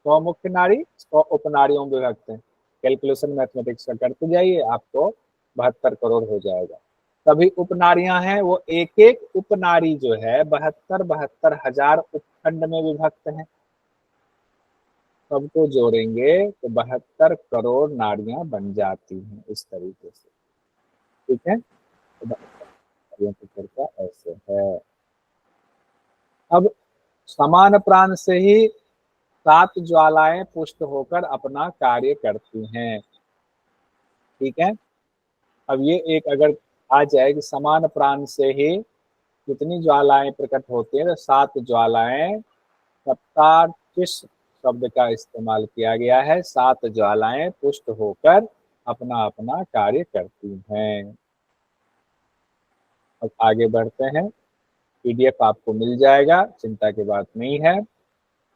A: 100 मुख्य नाड़ी, 100 उपनाड़ियों में विभक्त हैं। कैलकुलेशन मैथमेटिक्स का करते जाइए, आपको 72 करोड़ हो जाएगा। सभी उपनाड़ियां हैं, वो एक एक उपनाड़ी जो है 72 हजार उपखंड में विभक्त है। सबको जोड़ेंगे तो 72 करोड़ नाड़ियां बन जाती हैं इस तरीके से। ठीक है, तो 72 नाड़ियों की चर्चा ऐसे है। अब समान प्राण से ही 7 ज्वालाएं पुष्ट होकर अपना कार्य करती हैं। ठीक है, अब ये एक अगर आ जाए कि समान प्राण से ही कितनी ज्वालाएं प्रकट होती हैं, तो 7 ज्वालाएं, सप्तार्चिस शब्द का इस्तेमाल किया गया है। 7 ज्वालाएं पुष्ट होकर अपना अपना कार्य करती हैं। अब आगे बढ़ते हैं, पीडीएफ आपको मिल जाएगा, चिंता की बात नहीं है।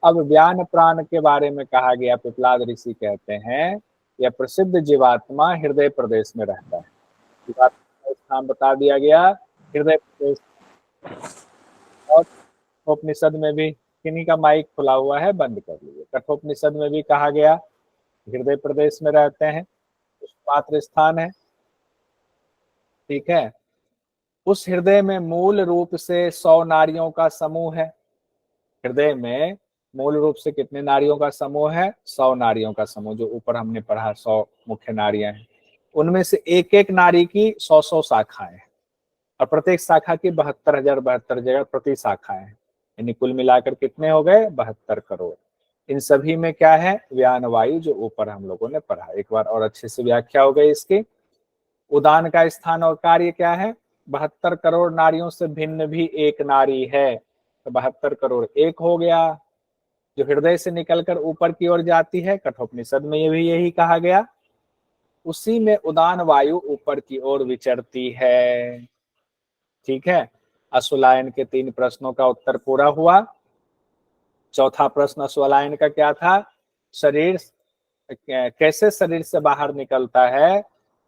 A: अब व्यान प्राण के बारे में कहा गया, पिपलाद ऋषि कहते हैं यह प्रसिद्ध जीवात्मा हृदय प्रदेश में रहता है। जीवात्मा का स्थान बता दिया गया हृदय प्रदेश। और कठोपनिषद में भी, किन्हीं का माइक खुला हुआ है, बंद कर लीजिए। कठोपनिषद में भी कहा गया हृदय प्रदेश में रहते हैं, पात्र स्थान है। ठीक है, उस हृदय में मूल रूप से 100 नाड़ियों का समूह है। हृदय में मूल रूप से कितने नाड़ियों का समूह है? 100 नाड़ियों का समूह, जो ऊपर हमने पढ़ा 100 मुख्य नाड़ियां हैं। उनमें से एक एक नाड़ी की 100 शाखाएं हैं, और प्रत्येक शाखा की 72,072 जगह प्रति शाखाएं हैं। यानी कुल मिलाकर कितने हो गए? 72 करोड़। इन सभी में क्या है? व्यान वायु, जो ऊपर हम लोगों ने पढ़ा। एक बार और अच्छे से व्याख्या हो गई इसकी। उदान का स्थान और कार्य क्या है? 72 करोड़ नाड़ियों से भिन्न भी एक नाड़ी है, तो 72 करोड़ एक हो गया, जो हृदय से निकलकर ऊपर की ओर जाती है। कठोपनिषद में ये भी यही कहा गया। उसी में उदान वायु ऊपर की ओर विचरती है। ठीक है, अश्वलायन के 3 प्रश्नों का उत्तर पूरा हुआ। चौथा प्रश्न अश्वलायन का क्या था? शरीर कैसे शरीर से बाहर निकलता है?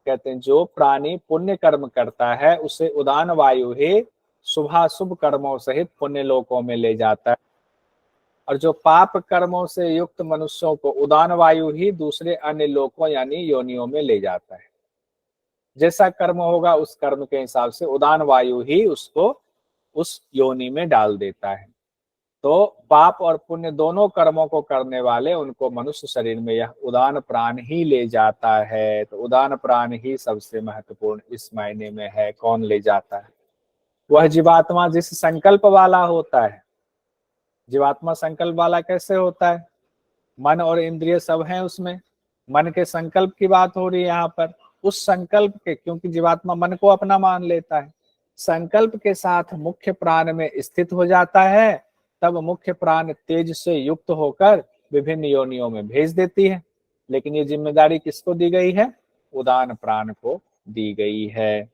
A: कहते हैं जो प्राणी पुण्य कर्म करता है उसे उदान वायु ही शुभाशुभ कर्मों सहित पुण्य लोकों में ले जाता है, और जो पाप कर्मों से युक्त मनुष्यों को उदान वायु ही दूसरे अन्य लोकों यानी योनियों में ले जाता है। जैसा कर्म होगा उस कर्म के हिसाब से उदान वायु ही उसको उस योनि में डाल देता है। तो पाप और पुण्य दोनों कर्मों को करने वाले उनको मनुष्य शरीर में यह उदान प्राण ही ले जाता है। तो उदान प्राण ही सबसे महत्वपूर्ण इस मायने में है। कौन ले जाता है? वह जीवात्मा जिस संकल्प वाला होता है। जीवात्मा संकल्प वाला कैसे होता है? मन और इंद्रिय सब हैं उसमें, मन के संकल्प की बात हो रही है यहाँ पर। उस संकल्प के, क्योंकि जीवात्मा मन को अपना मान लेता है, संकल्प के साथ मुख्य प्राण में स्थित हो जाता है, तब मुख्य प्राण तेज से युक्त होकर विभिन्न योनियों में भेज देती है। लेकिन ये जिम्मेदारी किसको दी गई है? उदान प्राण को दी गई है।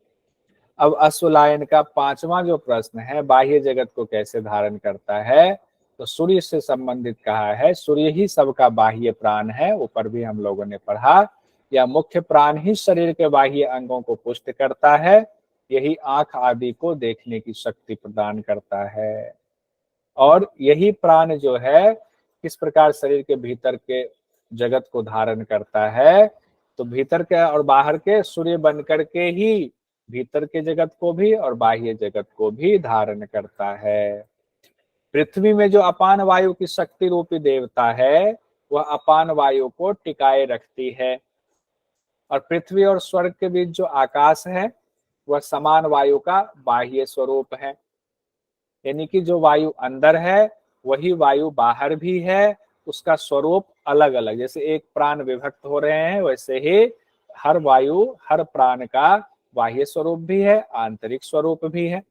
A: अब अश्वलायन का 5वां जो प्रश्न है, बाह्य जगत को कैसे धारण करता है, तो सूर्य से संबंधित कहा है। सूर्य ही सबका बाह्य प्राण है, ऊपर भी हम लोगों ने पढ़ा। या मुख्य प्राण ही शरीर के बाह्य अंगों को पुष्ट करता है, यही आंख आदि को देखने की शक्ति प्रदान करता है। और यही प्राण जो है किस प्रकार शरीर के भीतर के जगत को धारण करता है, तो भीतर के और बाहर के सूर्य बनकर के ही भीतर के जगत को भी और बाह्य जगत को भी धारण करता है। पृथ्वी में जो अपान वायु की शक्ति रूपी देवता है, वह अपान वायु को टिकाए रखती है। और पृथ्वी और स्वर्ग के बीच जो आकाश है, वह समान वायु का बाह्य स्वरूप है। यानी कि जो वायु अंदर है वही वायु बाहर भी है, उसका स्वरूप अलग अलग। जैसे एक प्राण विभक्त हो रहे हैं, वैसे ही हर वायु हर प्राण का बाह्य स्वरूप भी है, आंतरिक स्वरूप भी है।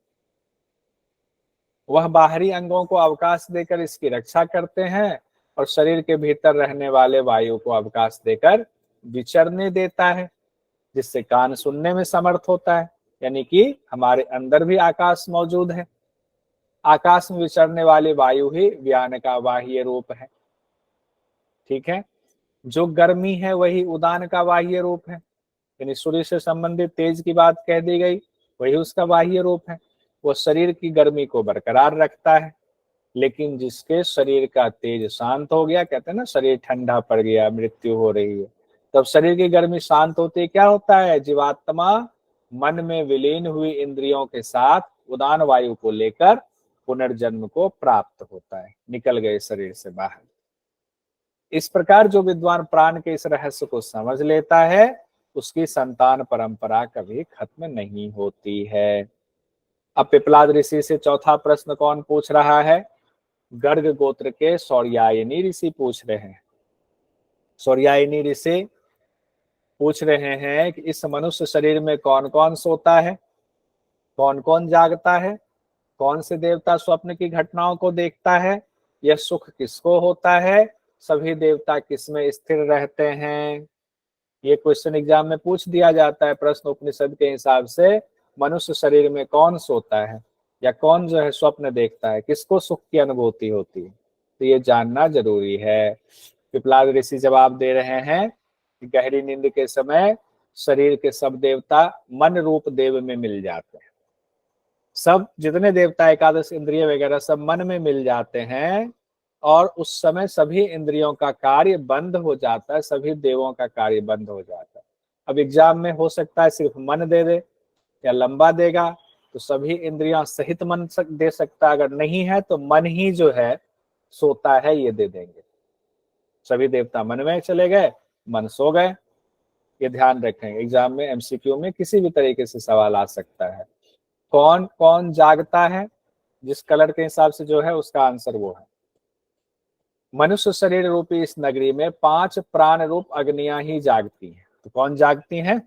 A: वह बाहरी अंगों को अवकाश देकर इसकी रक्षा करते हैं और शरीर के भीतर रहने वाले वायु को अवकाश देकर विचरने देता है, जिससे कान सुनने में समर्थ होता है। यानी कि हमारे अंदर भी आकाश मौजूद है। आकाश में विचरने वाली वायु ही व्यान का बाह्य रूप है। ठीक है, जो गर्मी है वही उदान का बाह्य रूप है। यानी सूर्य से संबंधित तेज की बात कह दी गई, वही उसका बाह्य रूप है। वो शरीर की गर्मी को बरकरार रखता है। लेकिन जिसके शरीर का तेज शांत हो गया, कहते हैं ना शरीर ठंडा पड़ गया, मृत्यु हो रही है, तब शरीर की गर्मी शांत होती है, क्या होता है? जीवात्मा मन में विलीन हुई इंद्रियों के साथ उदान वायु को लेकर पुनर्जन्म को प्राप्त होता है, निकल गए शरीर से बाहर। इस प्रकार जो विद्वान प्राण के इस रहस्य को समझ लेता है, उसकी संतान परंपरा कभी खत्म नहीं होती है। अब पिपलाद ऋषि से चौथा प्रश्न कौन पूछ रहा है? गर्ग गोत्र के सौर्यायनी ऋषि पूछ रहे हैं। सौर्यायनी ऋषि पूछ रहे हैं कि इस मनुष्य शरीर में कौन कौन सोता है, कौन कौन जागता है, कौन से देवता स्वप्न की घटनाओं को देखता है, यह सुख किसको होता है, सभी देवता किसमें स्थिर रहते हैं। ये क्वेश्चन एग्जाम में पूछ दिया जाता है। प्रश्न उपनिषद के हिसाब से मनुष्य शरीर में कौन सोता है या कौन जो है स्वप्न देखता है, किसको सुख की अनुभूति होती है, तो ये जानना जरूरी है। पिपलाद ऋषि जवाब दे रहे हैं कि गहरी नींद के समय शरीर के सब देवता मन रूप देव में मिल जाते हैं। सब जितने देवता एकादश इंद्रिय वगैरह सब मन में मिल जाते हैं, और उस समय सभी इंद्रियों का कार्य बंद हो जाता है, सभी देवों का कार्य बंद हो जाता है। अब एग्जाम में हो सकता है सिर्फ मन दे दे या लंबा देगा, तो सभी इंद्रियां सहित मन दे सकता है। अगर नहीं है तो मन ही जो है सोता है, ये दे देंगे। सभी देवता मन में चले गए, मन सो गए। ये ध्यान रखें, एग्जाम में एमसीक्यू में किसी भी तरीके से सवाल आ सकता है। कौन कौन जागता है, जिस कलर के हिसाब से जो है उसका आंसर वो है। मनुष्य शरीर रूपी इस नगरी में 5 प्राण रूप अग्नियां ही जागती हैं। तो कौन जागती हैं?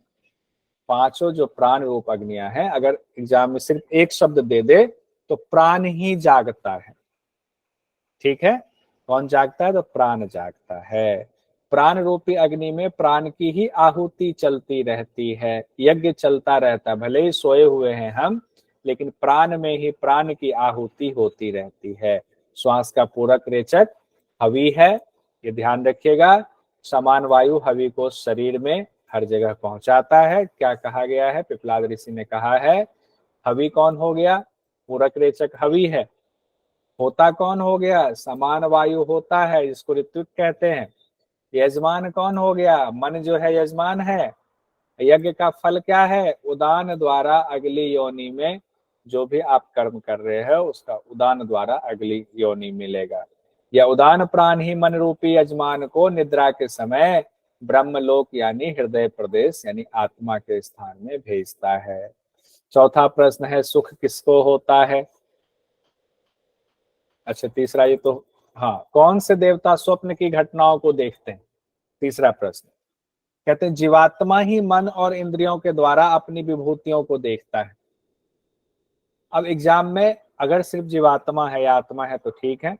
A: पांचों जो प्राण रूप अग्नियां हैं। अगर एग्जाम में सिर्फ एक शब्द दे दे तो प्राण ही जागता है। ठीक है, कौन जागता है? तो प्राण जागता है। प्राण रूपी अग्नि में प्राण की ही आहुति चलती रहती है, यज्ञ चलता रहता है। भले ही सोए हुए हैं हम, लेकिन प्राण में ही प्राण की आहुति होती रहती है। श्वास का पूरक रेचक हवि है, ये ध्यान रखिएगा। समान वायु हवि को शरीर में हर जगह पहुंचाता है। क्या कहा गया है? पिपलाद ऋषि ने कहा है हवि कौन हो गया? पूरक रेचक हवि है। होता कौन हो गया? समान वायु होता है, जिसको ऋत्विक कहते हैं। यजमान कौन हो गया? मन जो है यजमान है। यज्ञ का फल क्या है? उदान द्वारा अगली योनि में जो भी आप कर्म कर रहे हो उसका उदान द्वारा अगली योनि मिलेगा। यह उदान प्राण ही मन रूपी यजमान को निद्रा के समय ब्रह्मलोक यानी हृदय प्रदेश यानी आत्मा के स्थान में भेजता है। चौथा प्रश्न है सुख किसको होता है? अच्छा तीसरा ये तो हाँ, कौन से देवता स्वप्न की घटनाओं को देखते हैं? तीसरा प्रश्न कहते हैं जीवात्मा ही मन और इंद्रियों के द्वारा अपनी विभूतियों को देखता है। अब एग्जाम में अगर सिर्फ जीवात्मा है या आत्मा है तो ठीक है,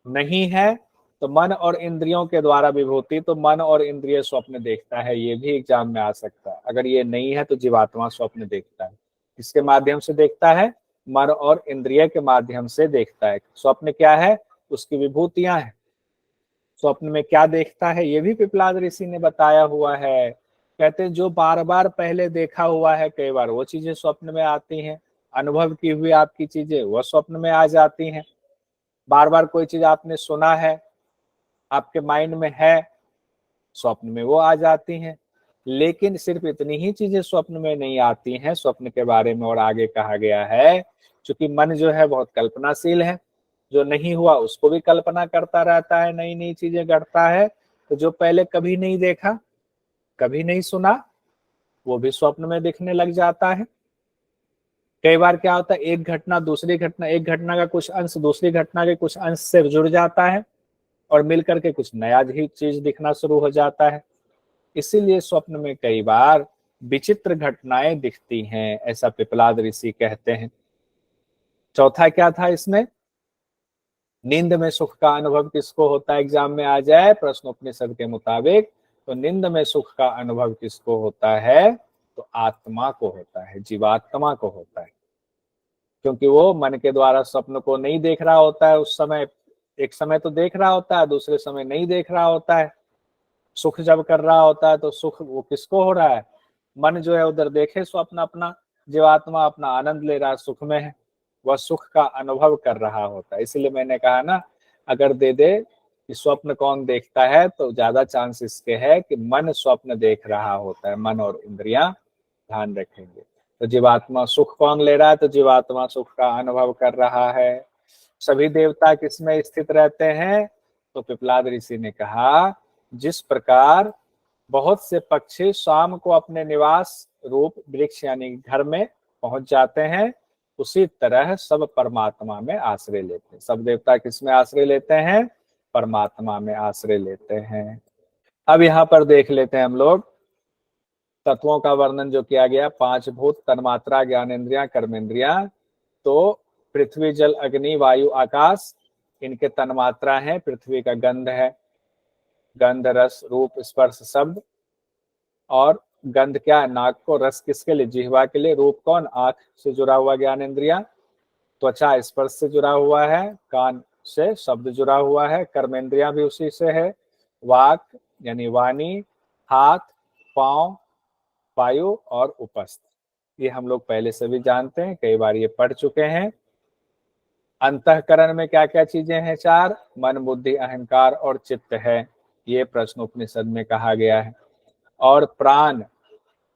A: नहीं है तो मन और इंद्रियों के द्वारा विभूति, तो मन और इंद्रिय स्वप्न देखता है, ये भी एग्जाम में आ सकता है। अगर ये नहीं है तो जीवात्मा स्वप्न देखता है। किसके माध्यम से देखता है? मन और इंद्रिय के माध्यम से देखता है। स्वप्न क्या है? उसकी विभूतियां हैं। स्वप्न में क्या देखता है ये भी पिपलाद ऋषि ने बताया हुआ है। कहते हैं जो बार बार पहले देखा हुआ है कई बार वो चीजें स्वप्न में आती हैं। अनुभव की हुई आपकी चीजें वह स्वप्न में आ जाती हैं। बार बार कोई चीज आपने सुना है, आपके माइंड में है, स्वप्न में वो आ जाती हैं। लेकिन सिर्फ इतनी ही चीजें स्वप्न में नहीं आती हैं। स्वप्न के बारे में और आगे कहा गया है क्योंकि मन जो है बहुत कल्पनाशील है, जो नहीं हुआ उसको भी कल्पना करता रहता है, नई नई चीजें गढ़ता है। तो जो पहले कभी नहीं देखा, कभी नहीं सुना, वो भी स्वप्न में दिखने लग जाता है। कई बार क्या होता है एक घटना दूसरी घटना, एक घटना का कुछ अंश दूसरी घटना के कुछ अंश से जुड़ जाता है और मिलकर के कुछ नया ही चीज दिखना शुरू हो जाता है। इसीलिए स्वप्न में कई बार विचित्र घटनाएं दिखती हैं, ऐसा पिपलाद ऋषि कहते हैं। चौथा क्या था इसमें? नींद में सुख का अनुभव किसको होता है? एग्जाम में आ जाए प्रश्नोपनिषद के मुताबिक तो नींद में सुख का अनुभव किसको होता है? तो आत्मा को होता है, जीवात्मा को होता है। क्योंकि वो मन के द्वारा स्वप्न को नहीं देख रहा होता है उस समय। एक समय तो देख रहा होता है, दूसरे समय नहीं देख रहा होता है। सुख जब कर रहा होता है तो सुख वो किसको हो रहा है? मन जो है उधर देखे स्वप्न अपना, जीवात्मा अपना आनंद ले रहा है, सुख में है, वह सुख का अनुभव कर रहा होता है। इसलिए मैंने कहा ना अगर दे दे कि स्वप्न कौन देखता है तो ज्यादा चांस इसके है कि मन स्वप्न देख रहा होता है, मन और इंद्रियां ध्यान रखेंगे। तो जीवात्मा सुख कौन ले रहा है? तो जीवात्मा सुख का अनुभव कर रहा है। सभी देवता किसमें स्थित रहते हैं? तो पिपलाद ऋषि ने कहा जिस प्रकार बहुत से पक्षी शाम को अपने निवास रूप वृक्ष यानी घर में पहुंच जाते हैं, उसी तरह सब परमात्मा में आश्रय लेते हैं। सब देवता किसमें आश्रय लेते हैं? परमात्मा में आश्रय लेते हैं। अब यहाँ पर देख लेते हैं हम लोग तत्वों का वर्णन जो किया गया, पांच भूत, तन्मात्रा, ज्ञानेन्द्रियां, कर्मेंद्रियां। तो पृथ्वी, जल, अग्नि, वायु, आकाश, इनके तन्मात्रा है। पृथ्वी का गंध है, गंध, रस, रूप, स्पर्श, शब्द। और गंध क्या है? नाक को। रस किसके लिए? जिह्वा के लिए। रूप कौन? आंख से जुड़ा हुआ ज्ञानेन्द्रिया। त्वचा स्पर्श से जुड़ा हुआ है। कान से शब्द जुड़ा हुआ है। कर्मेंद्रिया भी उसी से है। वाक यानी वाणी, हाथ, पांव, वायु और उपस्थ, ये हम लोग पहले से भी जानते हैं, कई बार ये पढ़ चुके हैं। अंतःकरण में क्या क्या चीजें हैं? चार, मन, बुद्धि, अहंकार और चित्त है, ये प्रश्न उपनिषद में कहा गया है। और प्राण,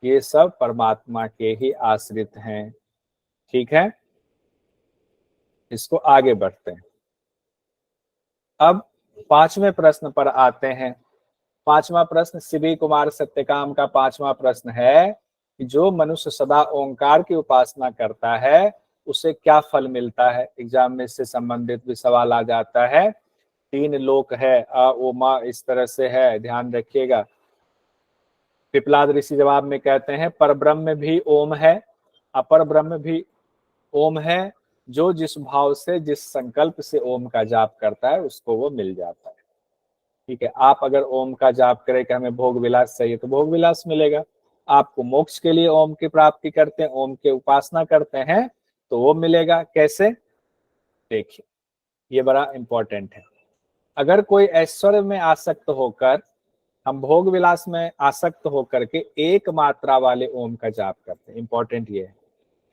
A: ये सब परमात्मा के ही आश्रित हैं। ठीक है, इसको आगे बढ़ते हैं। अब पांचवें प्रश्न पर आते हैं। पांचवा प्रश्न शिवी कुमार सत्यकाम का पांचवा प्रश्न है कि जो मनुष्य सदा ओंकार की उपासना करता है उसे क्या फल मिलता है? एग्जाम में इससे संबंधित भी सवाल आ जाता है। तीन लोक है, अ, ओ, मा, इस तरह से है, ध्यान रखिएगा। पिपलाद ऋषि जवाब में कहते हैं पर ब्रह्म भी ओम है, अपर ब्रह्म भी ओम है। जो जिस भाव से, जिस संकल्प से ओम का जाप करता है उसको वो मिल जाता है। ठीक है, आप अगर ओम का जाप करें कि हमें भोग विलास चाहिए तो भोग विलास मिलेगा। आपको मोक्ष के लिए ओम की प्राप्ति करते हैं, ओम के उपासना करते हैं तो वो मिलेगा। कैसे? देखिए, ये बड़ा इंपॉर्टेंट है। अगर कोई ऐश्वर्य में आसक्त होकर हम भोग विलास में आसक्त होकर के एक मात्रा वाले ओम का जाप करते हैं। इंपॉर्टेंट ये है,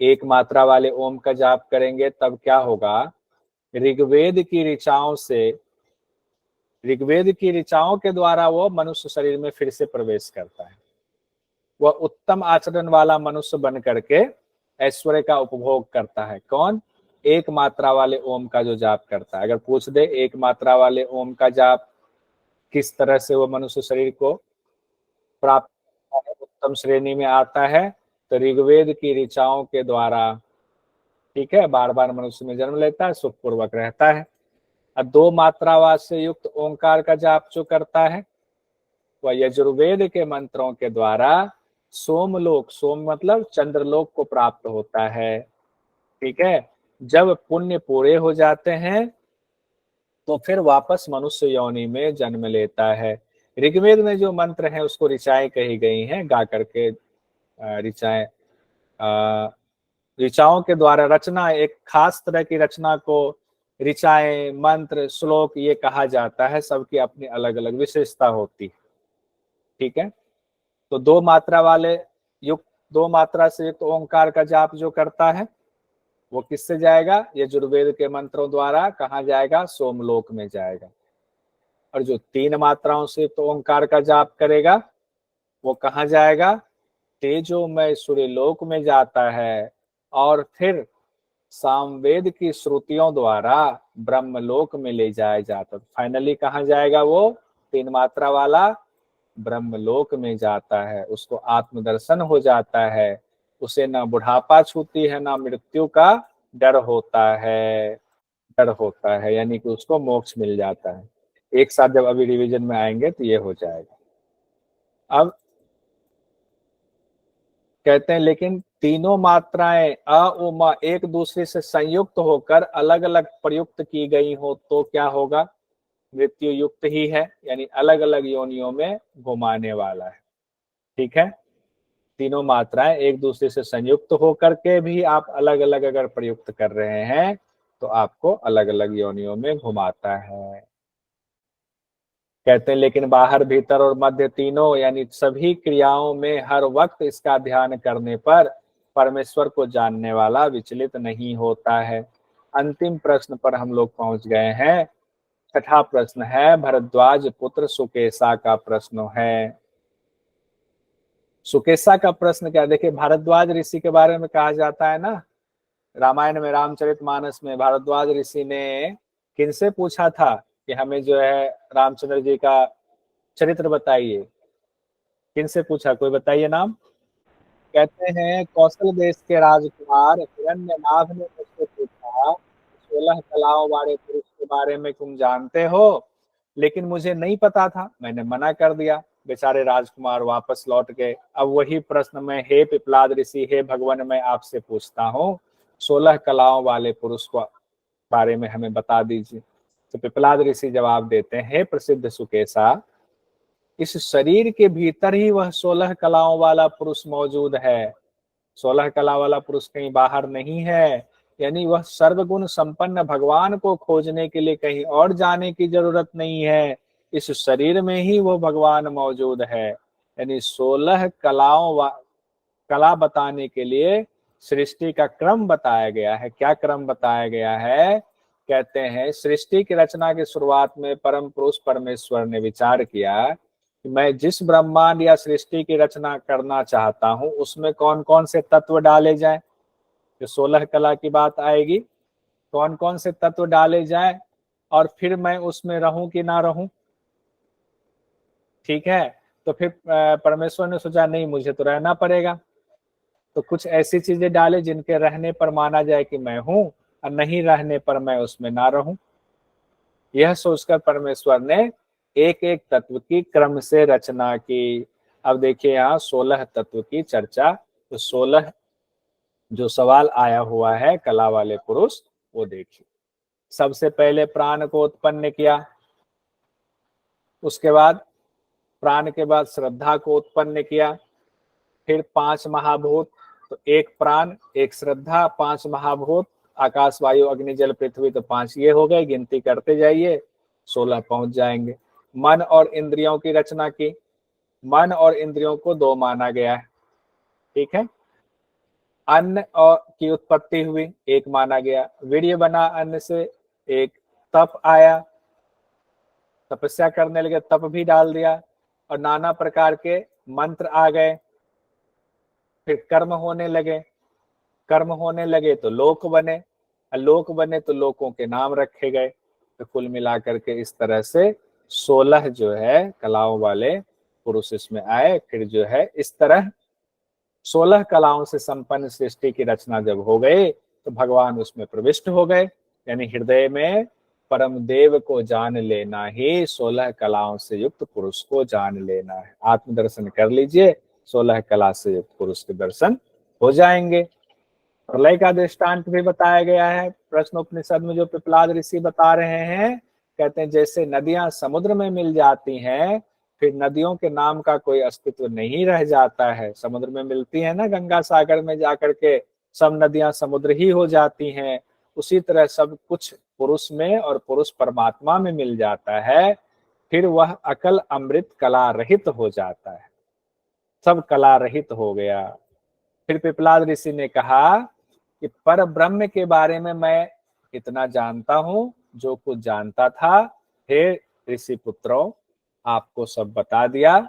A: एक मात्रा वाले ओम का जाप करेंगे तब क्या होगा, ऋग्वेद की ऋचाओं के द्वारा वो मनुष्य शरीर में फिर से प्रवेश करता है। वह उत्तम आचरण वाला मनुष्य बन करके ऐश्वर्य का उपभोग करता है। कौन? एक मात्रा वाले ओम का जो जाप करता है। अगर पूछ दे एक मात्रा वाले ओम का जाप किस तरह से वो मनुष्य शरीर को प्राप्त करता है, उत्तम श्रेणी में आता है, तो ऋग्वेद की ऋचाओं के द्वारा, ठीक है, बार बार मनुष्य में जन्म लेता है, सुखपूर्वक रहता है। और दो मात्रावाद से युक्त ओंकार का जाप जो करता है वह यजुर्वेद के मंत्रों के द्वारा सोमलोक, सोम मतलब चंद्रलोक को प्राप्त होता है। ठीक है, जब पुण्य पूरे हो जाते हैं तो फिर वापस मनुष्य योनि में जन्म लेता है। ऋग्वेद में जो मंत्र हैं उसको ऋचाएं कही गई हैं, गा करके ऋचाएं, ऋचाओं के द्वारा रचना, एक खास तरह की रचना को ऋचाएं, मंत्र, श्लोक ये कहा जाता है। सबकी अपनी अलग अलग विशेषता होती है। ठीक है, तो दो मात्रा से युक्त ओंकार का जाप जो करता है वो किससे जाएगा? यजुर्वेद के मंत्रों द्वारा कहाँ जाएगा? सोमलोक में जाएगा। और जो तीन मात्राओं से तो ओंकार का जाप करेगा वो कहाँ जाएगा? तेजोमय सूर्यलोक में जाता है और फिर सामवेद की श्रुतियों द्वारा ब्रह्मलोक में ले जाया जाता है। फाइनली कहाँ जाएगा वो? तीन मात्रा वाला ब्रह्मलोक में जाता है। उसको आत्मदर्शन हो जाता है, उसे ना बुढ़ापा छूती है ना मृत्यु का डर होता है, यानी कि उसको मोक्ष मिल जाता है। एक साथ जब अभी रिवीजन में आएंगे तो ये हो जाएगा। अब कहते हैं लेकिन तीनों मात्राएं अ उ म एक दूसरे से संयुक्त होकर अलग अलग प्रयुक्त की गई हो तो क्या होगा? मृत्यु युक्त ही है, यानी अलग अलग योनियों में घुमाने वाला है। ठीक है, तीनों मात्राएं एक दूसरे से संयुक्त होकर के भी आप अलग अलग अगर प्रयुक्त कर रहे हैं तो आपको अलग अलग योनियों में घुमाता है। कहते हैं लेकिन बाहर, भीतर और मध्य तीनों यानी सभी क्रियाओं में हर वक्त इसका ध्यान करने पर परमेश्वर को जानने वाला विचलित नहीं होता है। अंतिम प्रश्न पर हम लोग पहुंच गए हैं। छठा प्रश्न है भरद्वाज पुत्र सुकेशा का प्रश्न है। सुकेशा का प्रश्न क्या? देखिए, भारद्वाज ऋषि के बारे में कहा जाता है ना, रामायण में, रामचरितमानस में भारद्वाज ऋषि ने किनसे पूछा था कि हमें जो है रामचंद्र जी का चरित्र बताइए? किनसे पूछा, कोई बताइए नाम? कहते हैं कौशल देश के राजकुमार हिरण्यनाभ ने मुझसे पूछा 16 कलाओं वाले पुरुष के बारे में तुम जानते हो? लेकिन मुझे नहीं पता था, मैंने मना कर दिया। बेचारे राजकुमार वापस लौट गए। अब वही प्रश्न मैं, हे पिपलाद ऋषि, हे भगवान, मैं आपसे पूछता हूँ, 16 कलाओं वाले पुरुष को बारे में हमें बता दीजिए। तो पिपलाद ऋषि जवाब देते हैं, प्रसिद्ध सुकेशा, इस शरीर के भीतर ही वह 16 कलाओं वाला पुरुष मौजूद है। 16 कला वाला पुरुष कहीं बाहर नहीं है, यानी वह सर्वगुण संपन्न भगवान को खोजने के लिए कहीं और जाने की जरूरत नहीं है। इस शरीर में ही वो भगवान मौजूद है। यानी 16 कला बताने के लिए सृष्टि का क्रम बताया गया है। क्या क्रम बताया गया है? कहते हैं सृष्टि की रचना की शुरुआत में परम पुरुष परमेश्वर ने विचार किया कि मैं जिस ब्रह्मांड या सृष्टि की रचना करना चाहता हूं उसमें कौन कौन से तत्व डाले जाएं। जो 16 कला की बात आएगी, कौन कौन से तत्व डाले जाएं और फिर मैं उसमें रहूं कि ना रहूं। ठीक है, तो फिर परमेश्वर ने सोचा नहीं, मुझे तो रहना पड़ेगा, तो कुछ ऐसी चीजें डाले जिनके रहने पर माना जाए कि मैं हूं और नहीं रहने पर मैं उसमें ना रहूं। यह सोचकर परमेश्वर ने एक एक तत्व की क्रम से रचना की। अब देखिए यहाँ 16 तत्व की चर्चा, तो 16 जो सवाल आया हुआ है कला वाले पुरुष, वो देखिए। सबसे पहले प्राण को उत्पन्न किया, उसके बाद प्राण के बाद श्रद्धा को उत्पन्न किया, फिर 5 महाभूत, तो एक प्राण, एक श्रद्धा, 5 महाभूत, आकाश वायु अग्नि जल पृथ्वी, तो 5 ये हो गए। गिनती करते जाइए, 16 पहुंच जाएंगे। मन और इंद्रियों की रचना की। मन और इंद्रियों को दो माना गया है, ठीक है। अन्न और की उत्पत्ति हुई, एक माना गया। वीर्य बना अन्न से, एक। तप आया, तपस्या करने लगे, तप भी डाल दिया। और नाना प्रकार के मंत्र आ गए, फिर कर्म होने लगे। कर्म होने लगे तो लोक बने, और लोक बने तो लोकों के नाम रखे गए। तो कुल मिलाकर के इस तरह से 16 जो है कलाओं वाले पुरुष इसमें आए। फिर जो है इस तरह 16 कलाओं से संपन्न सृष्टि की रचना जब हो गई तो भगवान उसमें प्रविष्ट हो गए। यानी हृदय में परम देव को जान लेना ही 16 कलाओं से युक्त पुरुष को जान लेना है। आत्मदर्शन कर लीजिए, 16 कला से युक्त पुरुष के दर्शन हो जाएंगे। प्रलय का दृष्टांत भी बताया गया है प्रश्नोपनिषद में, जो पिपलाद ऋषि बता रहे हैं। कहते हैं जैसे नदियां समुद्र में मिल जाती हैं, फिर नदियों के नाम का कोई अस्तित्व नहीं रह जाता है। समुद्र में मिलती है ना, गंगा सागर में जाकर के सब नदियां समुद्र ही हो जाती हैं। उसी तरह सब कुछ पुरुष में और पुरुष परमात्मा में मिल जाता है। फिर वह अकल अमृत कला रहित हो जाता है, सब कला रहित हो गया। फिर पिपलाद ऋषि ने कहा कि पर ब्रह्म के बारे में मैं इतना जानता हूं, जो कुछ जानता था हे ऋषि पुत्रों आपको सब बता दिया।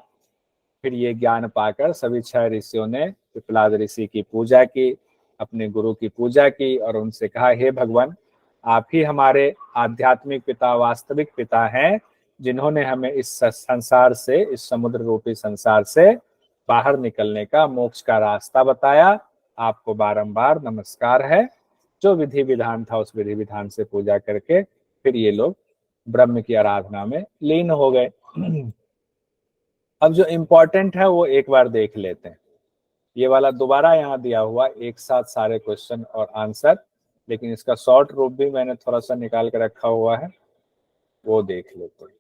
A: फिर ये ज्ञान पाकर सभी 6 ऋषियों ने पिपलाद ऋषि की पूजा की, अपने गुरु की पूजा की और उनसे कहा हे भगवान, आप ही हमारे आध्यात्मिक पिता, वास्तविक पिता हैं, जिन्होंने हमें इस संसार से, इस समुद्र रूपी संसार से बाहर निकलने का, मोक्ष का रास्ता बताया। आपको बारंबार नमस्कार है। जो विधि विधान था उस विधि विधान से पूजा करके फिर ये लोग ब्रह्म की आराधना में लीन हो गए। अब जो इम्पोर्टेंट है वो एक बार देख लेते हैं। ये वाला दोबारा यहाँ दिया हुआ, एक साथ सारे क्वेश्चन और आंसर, लेकिन इसका शॉर्ट रूप भी मैंने थोड़ा सा निकाल कर रखा हुआ है, वो देख लेते हैं।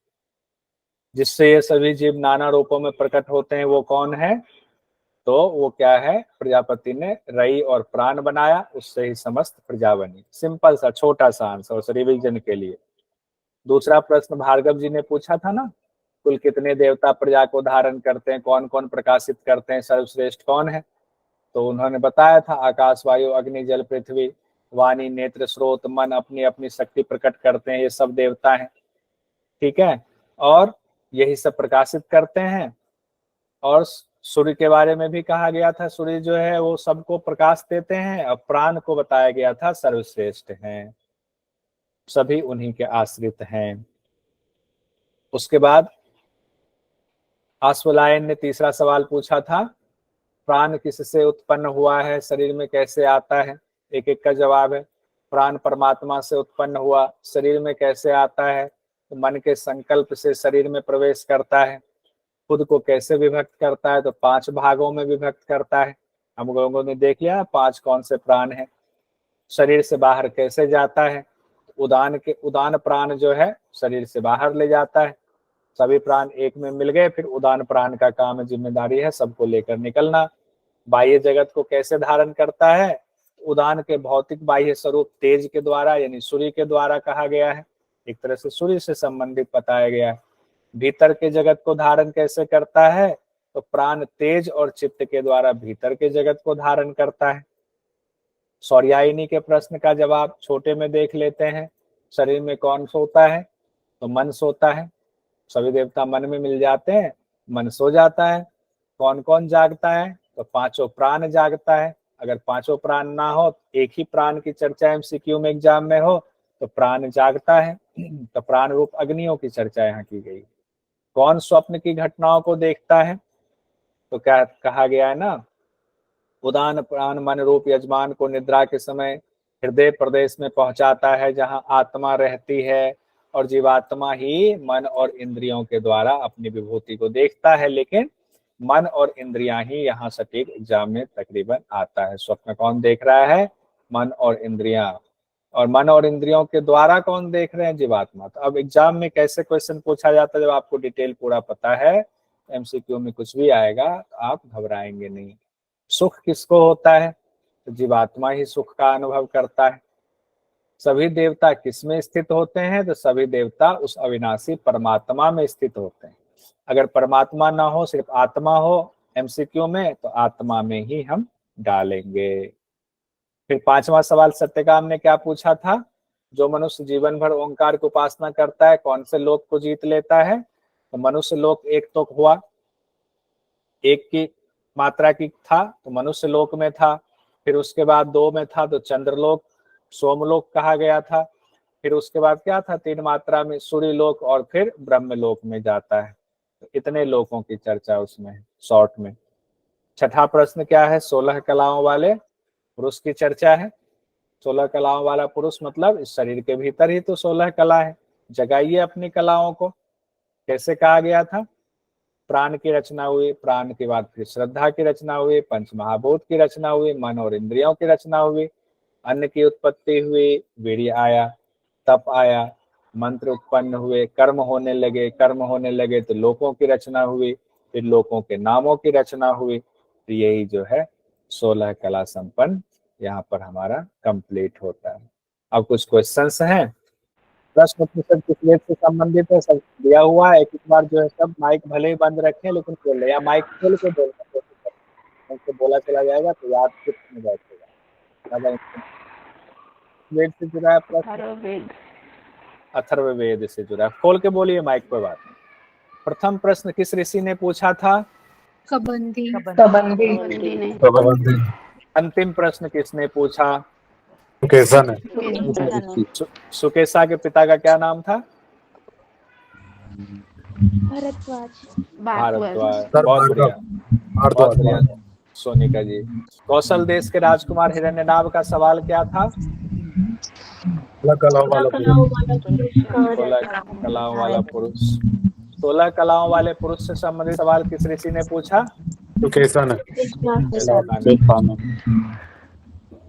A: जिससे ये सभी जीव नाना रूपों में प्रकट होते हैं वो कौन है? तो वो क्या है? प्रजापति ने रई और प्राण बनाया, उससे ही समस्त प्रजा बनी। सिंपल सा छोटा सा आंसर उस रिवीजन के लिए। दूसरा प्रश्न भार्गव जी ने पूछा था ना, कुल कितने देवता प्रजा को धारण करते हैं, कौन कौन प्रकाशित करते हैं, सर्वश्रेष्ठ कौन है? तो उन्होंने बताया था आकाश, वायु, अग्नि, जल, पृथ्वी, वाणी, नेत्र, स्रोत, मन अपनी अपनी शक्ति प्रकट करते हैं, ये सब देवता हैं, ठीक है। और यही सब प्रकाशित करते हैं। और सूर्य के बारे में भी कहा गया था, सूर्य जो है वो सबको प्रकाश देते हैं। और प्राण को बताया गया था सर्वश्रेष्ठ हैं, सभी उन्हीं के आश्रित हैं। उसके बाद आश्वलायन ने तीसरा सवाल पूछा था, प्राण किससे उत्पन्न हुआ है, शरीर में कैसे आता है? एक एक का जवाब है। प्राण परमात्मा से उत्पन्न हुआ, शरीर में कैसे आता है? तो मन के संकल्प से शरीर में प्रवेश करता है। खुद को कैसे विभक्त करता है? तो 5 भागों में विभक्त करता है। हम लोगों ने देख लिया 5 कौन से प्राण है। शरीर से बाहर कैसे जाता है? उदान प्राण जो है शरीर से बाहर ले जाता है। सभी प्राण एक में मिल गए, फिर उदान प्राण का काम, जिम्मेदारी है सबको लेकर निकलना। बाह्य जगत को कैसे धारण करता है? उदान के भौतिक बाह्य स्वरूप तेज के द्वारा, यानी सूर्य के द्वारा कहा गया है। एक तरह से सूर्य से संबंधित बताया गया है। भीतर के जगत को धारण कैसे करता है? तो प्राण तेज और चित्त के द्वारा भीतर के जगत को धारण करता है। सौर्यायनी के प्रश्न का जवाब छोटे में देख लेते हैं। शरीर में कौन सोता है? तो मन सोता है। सभी देवता मन में मिल जाते हैं, मन सो जाता है। कौन कौन जागता है? तो 5 प्राण जागता है। अगर 5 प्राण ना हो, एक ही प्राण की चर्चा एमसीक्यू में एग्जाम में हो, तो प्राण जागता है। तो प्राण रूप अग्नियों की चर्चा यहाँ की गई। कौन स्वप्न की घटनाओं को देखता है? तो क्या कहा गया है ना, उदान प्राण मन रूप यजमान को निद्रा के समय हृदय प्रदेश में पहुंचाता है, जहां आत्मा रहती है। और जीवात्मा ही मन और इंद्रियों के द्वारा अपनी विभूति को देखता है, लेकिन मन और इंद्रियां ही यहाँ सटीक एग्जाम में तकरीबन आता है। स्वप्न कौन देख रहा है? मन और इंद्रियां। और मन और इंद्रियों के द्वारा कौन देख रहे हैं? जीवात्मा। तो अब एग्जाम में कैसे क्वेश्चन पूछा जाता है, जब आपको डिटेल पूरा पता है, एमसीक्यू में कुछ भी आएगा तो आप घबराएंगे नहीं। सुख किसको होता है? तो जीवात्मा ही सुख का अनुभव करता है। सभी देवता किसमें स्थित होते हैं? तो सभी देवता उस अविनाशी परमात्मा में स्थित होते हैं। अगर परमात्मा ना हो, सिर्फ आत्मा हो एमसीक्यू में, तो आत्मा में ही हम डालेंगे। फिर पांचवा सवाल सत्यकाम ने क्या पूछा था? जो मनुष्य जीवन भर ओंकार की उपासना करता है कौन से लोक को जीत लेता है? तो मनुष्य लोक एक तो हुआ, एक की मात्रा की था तो मनुष्य लोक में था। फिर उसके बाद 2 में था तो चंद्रलोक, सोमलोक कहा गया था। फिर उसके बाद क्या था? 3 मात्रा में सूर्य लोक, और फिर ब्रह्म लोक में जाता है। तो इतने लोकों की चर्चा उसमें शॉर्ट में। छठा प्रश्न क्या है? 16 कलाओं वाले पुरुष की चर्चा है। 16 कलाओं वाला पुरुष मतलब इस शरीर के भीतर ही तो 16 कला है। जगाइए अपनी कलाओं को। कैसे कहा गया था? प्राण की रचना हुई, प्राण के बाद फिर श्रद्धा की रचना हुई, पंच महाभूत की रचना हुई, मन और इंद्रियों की रचना हुई, अन्न की उत्पत्ति हुई, वीर्य आया, तप आया, मंत्र उत्पन्न हुए, कर्म होने लगे तो लोकों की रचना हुई, फिर लोकों के नामों की रचना हुई। तो यही जो है 16 कला संपन्न यहाँ पर हमारा कंप्लीट होता है। अब कुछ क्वेश्चंस हैं। प्रश्न प्रतिशत किस वेद से संबंधित है? सब दिया हुआ है। एक बार जो है सब माइक भले ही बंद रखें लेकिन खोल ले, या माइक खोल के बोलना कोशिश करें, उनसे बोला चला जाएगा तो याद फिट में बैठेगा। ज्यादा वेद से जुड़ा है प्रश्न, अथर्ववेद से जुड़ा है। खोल के बोलिए माइक पर बात। प्रथम प्रश्न किस ऋषि ने पूछा था?
B: कबंदी
A: अंतिम प्रश्न किसने पूछा?
D: सुकेशा ने।
A: सुकेशा के पिता का क्या नाम था?
B: भरद्वाज।
A: भारद्वाज।
D: सर
A: बहुत बढ़िया, बहुत बढ़िया
D: भारद्वाज।
A: सोनिका जी। कौशल देश के राजकुमार हिरण्यनाभ का सवाल क्या था?
D: 16 कलाओं वाला पुरुष।
A: 16 कलाओं वाला पुरुष। 16 कलाओं वाले पुरुष से संबंधित सवाल किस ऋषि ने पूछा?
D: सुकेशा ने।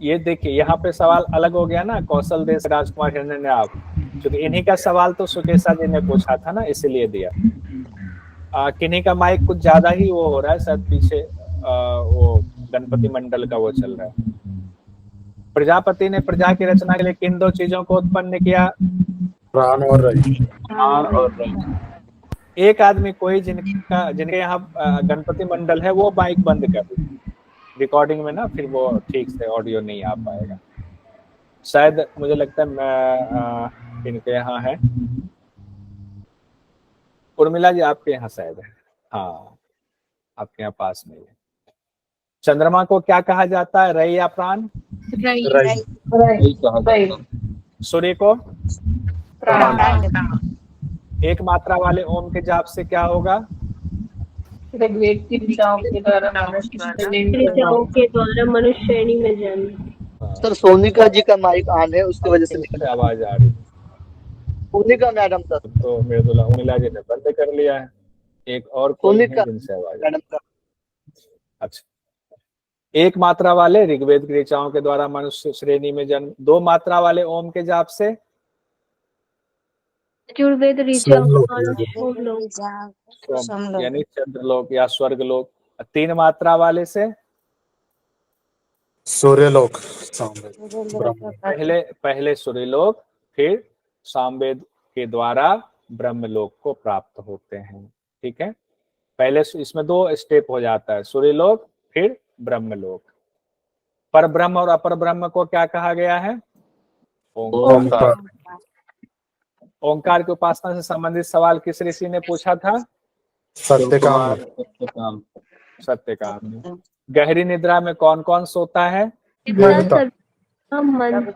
A: ये देखिए यहाँ पे सवाल अलग हो गया ना, कौशल देश राजकुमार हिरण्यनाभ, क्योंकि इन्हीं का सवाल तो सुकेशा जी ने पूछा था ना, इसीलिए दिया। किन्हीं का माइक कुछ ज्यादा ही वो हो रहा है, शायद पीछे वो गणपति मंडल का वो चल रहा है। प्रजापति ने प्रजा की रचना के लिए किन 2 चीजों को उत्पन्न किया?
D: प्राण और रई।
A: एक आदमी कोई जिनके यहाँ गणपति मंडल है वो माइक बंद कर दे रिकॉर्डिंग में ना, फिर वो ठीक से ऑडियो नहीं आ पाएगा। शायद मुझे लगता है मैं इनके यहाँ है। उर्मिला जी आपके यहाँ शायद है। हाँ, आपके यहाँ पास में है। चंद्रमा को क्या कहा जाता है? रई या प्राण?
D: रई।
A: सूर्य को? एक मात्रा वाले ओम के जाप से क्या होगा?
E: ऋग्वेद की ऋचाओं के द्वारा मनुष्य श्रेणी में जन्म।
F: सर सोनिका जी का माइक ऑन है, उसकी वजह से
A: आवाज आ रही।
F: Sonika madam sir.
A: तो मेरे उर्मिला जी ने बंद कर लिया है। एक और कोई है जिनसे आवाज
F: मैडम का।
A: अच्छा। एक मात्रा वाले ऋग्वेद की ऋचाओं के द्वारा मनुष्य श्रेणी में जन्म। 2 मात्रा वाले ओम के जाप से
E: यजुर्वेद
A: यानी चंद्रलोक या स्वर्गलोक। 3 मात्रा वाले से
D: सूर्यलोक।
A: पहले सूर्यलोक, फिर सामवेद के द्वारा ब्रह्मलोक को प्राप्त होते हैं। ठीक है, पहले इसमें 2 स्टेप हो जाता है, सूर्यलोक फिर ब्रह्मलोक। पर ब्रह्म और अपर ब्रह्म को क्या कहा गया है? ओंकार। ओंकार की उपासना से संबंधित सवाल किस ऋषि ने पूछा था?
D: सत्यकाम।
A: सत्यकाम। गहरी निद्रा में कौन कौन सोता है?
C: सब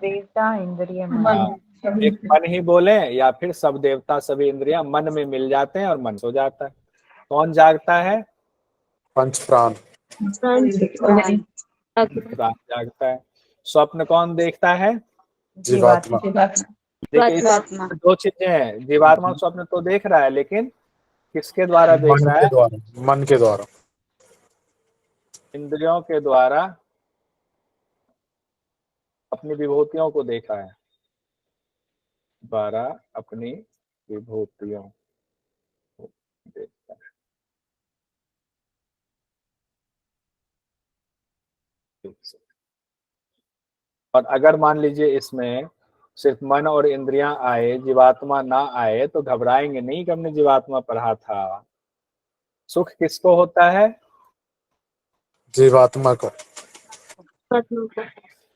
C: देवता इंद्रिय मन।
A: एक मन ही बोले या फिर सब देवता सभी इंद्रियां मन में मिल जाते हैं और मन सो जाता है। कौन जागता है?
D: पंच प्राण।
A: प्राण जागता है। स्वप्न कौन देखता है?
D: जीवात्मा।
A: देखिए 2 चीजें हैं, जीवात्मा स्वप्न तो देख रहा है लेकिन किसके द्वारा देख रहा है?
D: मन के द्वारा।
A: इंद्रियों के द्वारा अपनी विभूतियों को देखा है, द्वारा अपनी विभूतियों को देखता है। और अगर मान लीजिए इसमें सिर्फ मन और इंद्रियां आए, जीवात्मा ना आए तो घबराएंगे नहीं कि हमने जीवात्मा पढ़ा था। सुख किसको होता है?
D: जीवात्मा को।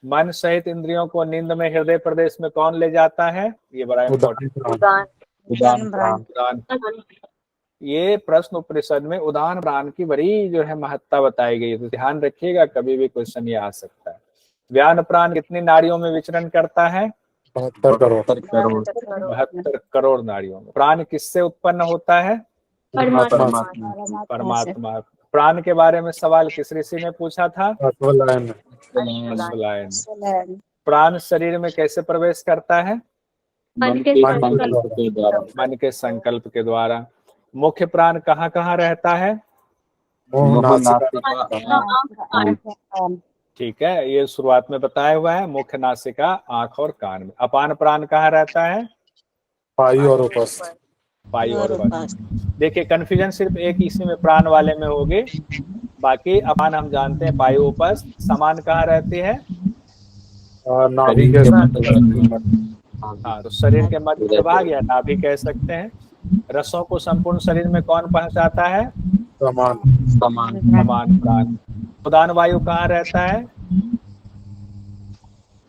A: मन सहित इंद्रियों को नींद में हृदय प्रदेश में कौन ले जाता है? ये बड़ा इम्पोर्टेंट।
D: उदान प्राण।
A: उदान। ये प्रश्न उपनिषद में उदान प्राण की बड़ी जो है महत्ता बताई गई है, तो ध्यान रखिएगा, कभी भी क्वेश्चन ये आ सकता है। व्यान प्राण कितनी नाड़ियों में विचरण करता है?
D: 72 करोड़।
A: 72 करोड़ नाड़ियों में। प्राण किससे उत्पन्न होता है? परमात्मा। प्राण के बारे में सवाल किस ऋषि ने पूछा था?
D: अश्वलायन।
A: प्राण शरीर में कैसे प्रवेश करता है? मन के संकल्प के द्वारा। मुख्य प्राण कहाँ कहाँ रहता है? ठीक है, ये शुरुआत में बताया हुआ है, मुख्य, नासिका, आंख और कान में। अपान प्राण कहाँ रहता है?
D: वायु और उपस्थ।
A: वायु और उपस्थ। देखिए कंफ्यूजन सिर्फ एक इसी में प्राण वाले में होगी, बाकी अपान हम जानते हैं वायु उपस्थ। समान कहाँ रहती है?
D: नाभि के
A: हाँ, तो शरीर के मध्य भाग या नाभि कह सकते हैं। रसों को संपूर्ण शरीर में कौन पहुंचाता है? समान प्राण। उदान वायु कहाँ रहता है?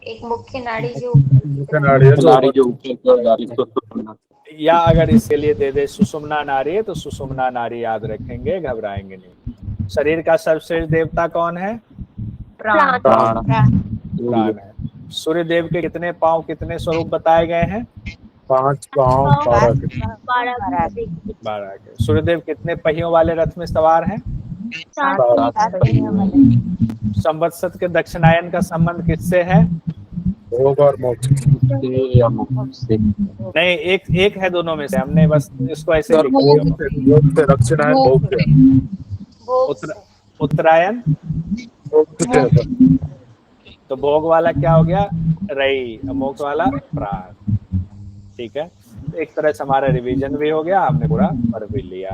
C: एक मुख्य नाड़ी जो
A: या अगर इसके लिए दे दे सुषुम्ना नाड़ी है तो सुषुम्ना नाड़ी याद रखेंगे, घबराएंगे नहीं। शरीर का सर्वश्रेष्ठ देवता कौन है? प्राण है। सूर्य देव के कितने पांव, कितने स्वरूप बताए गए हैं?
D: 5 पांव
C: 12
A: के। सूर्यदेव कितने पहियों वाले रथ में सवार हैं?
C: 7
A: संवत्सर के दक्षिणायन का संबंध किससे है?
D: भोग और मोक्ष।
A: नहीं, एक है दोनों में से, हमने बस इसको ऐसे लिखा।
D: दक्षिणायन भोग।
A: उत्तरायण तो भोग वाला क्या हो गया? रई। मोक्ष वाला प्राण। ठीक है, एक तरह से हमारा रिवीजन भी हो गया, हमने पूरा पढ़ भी लिया।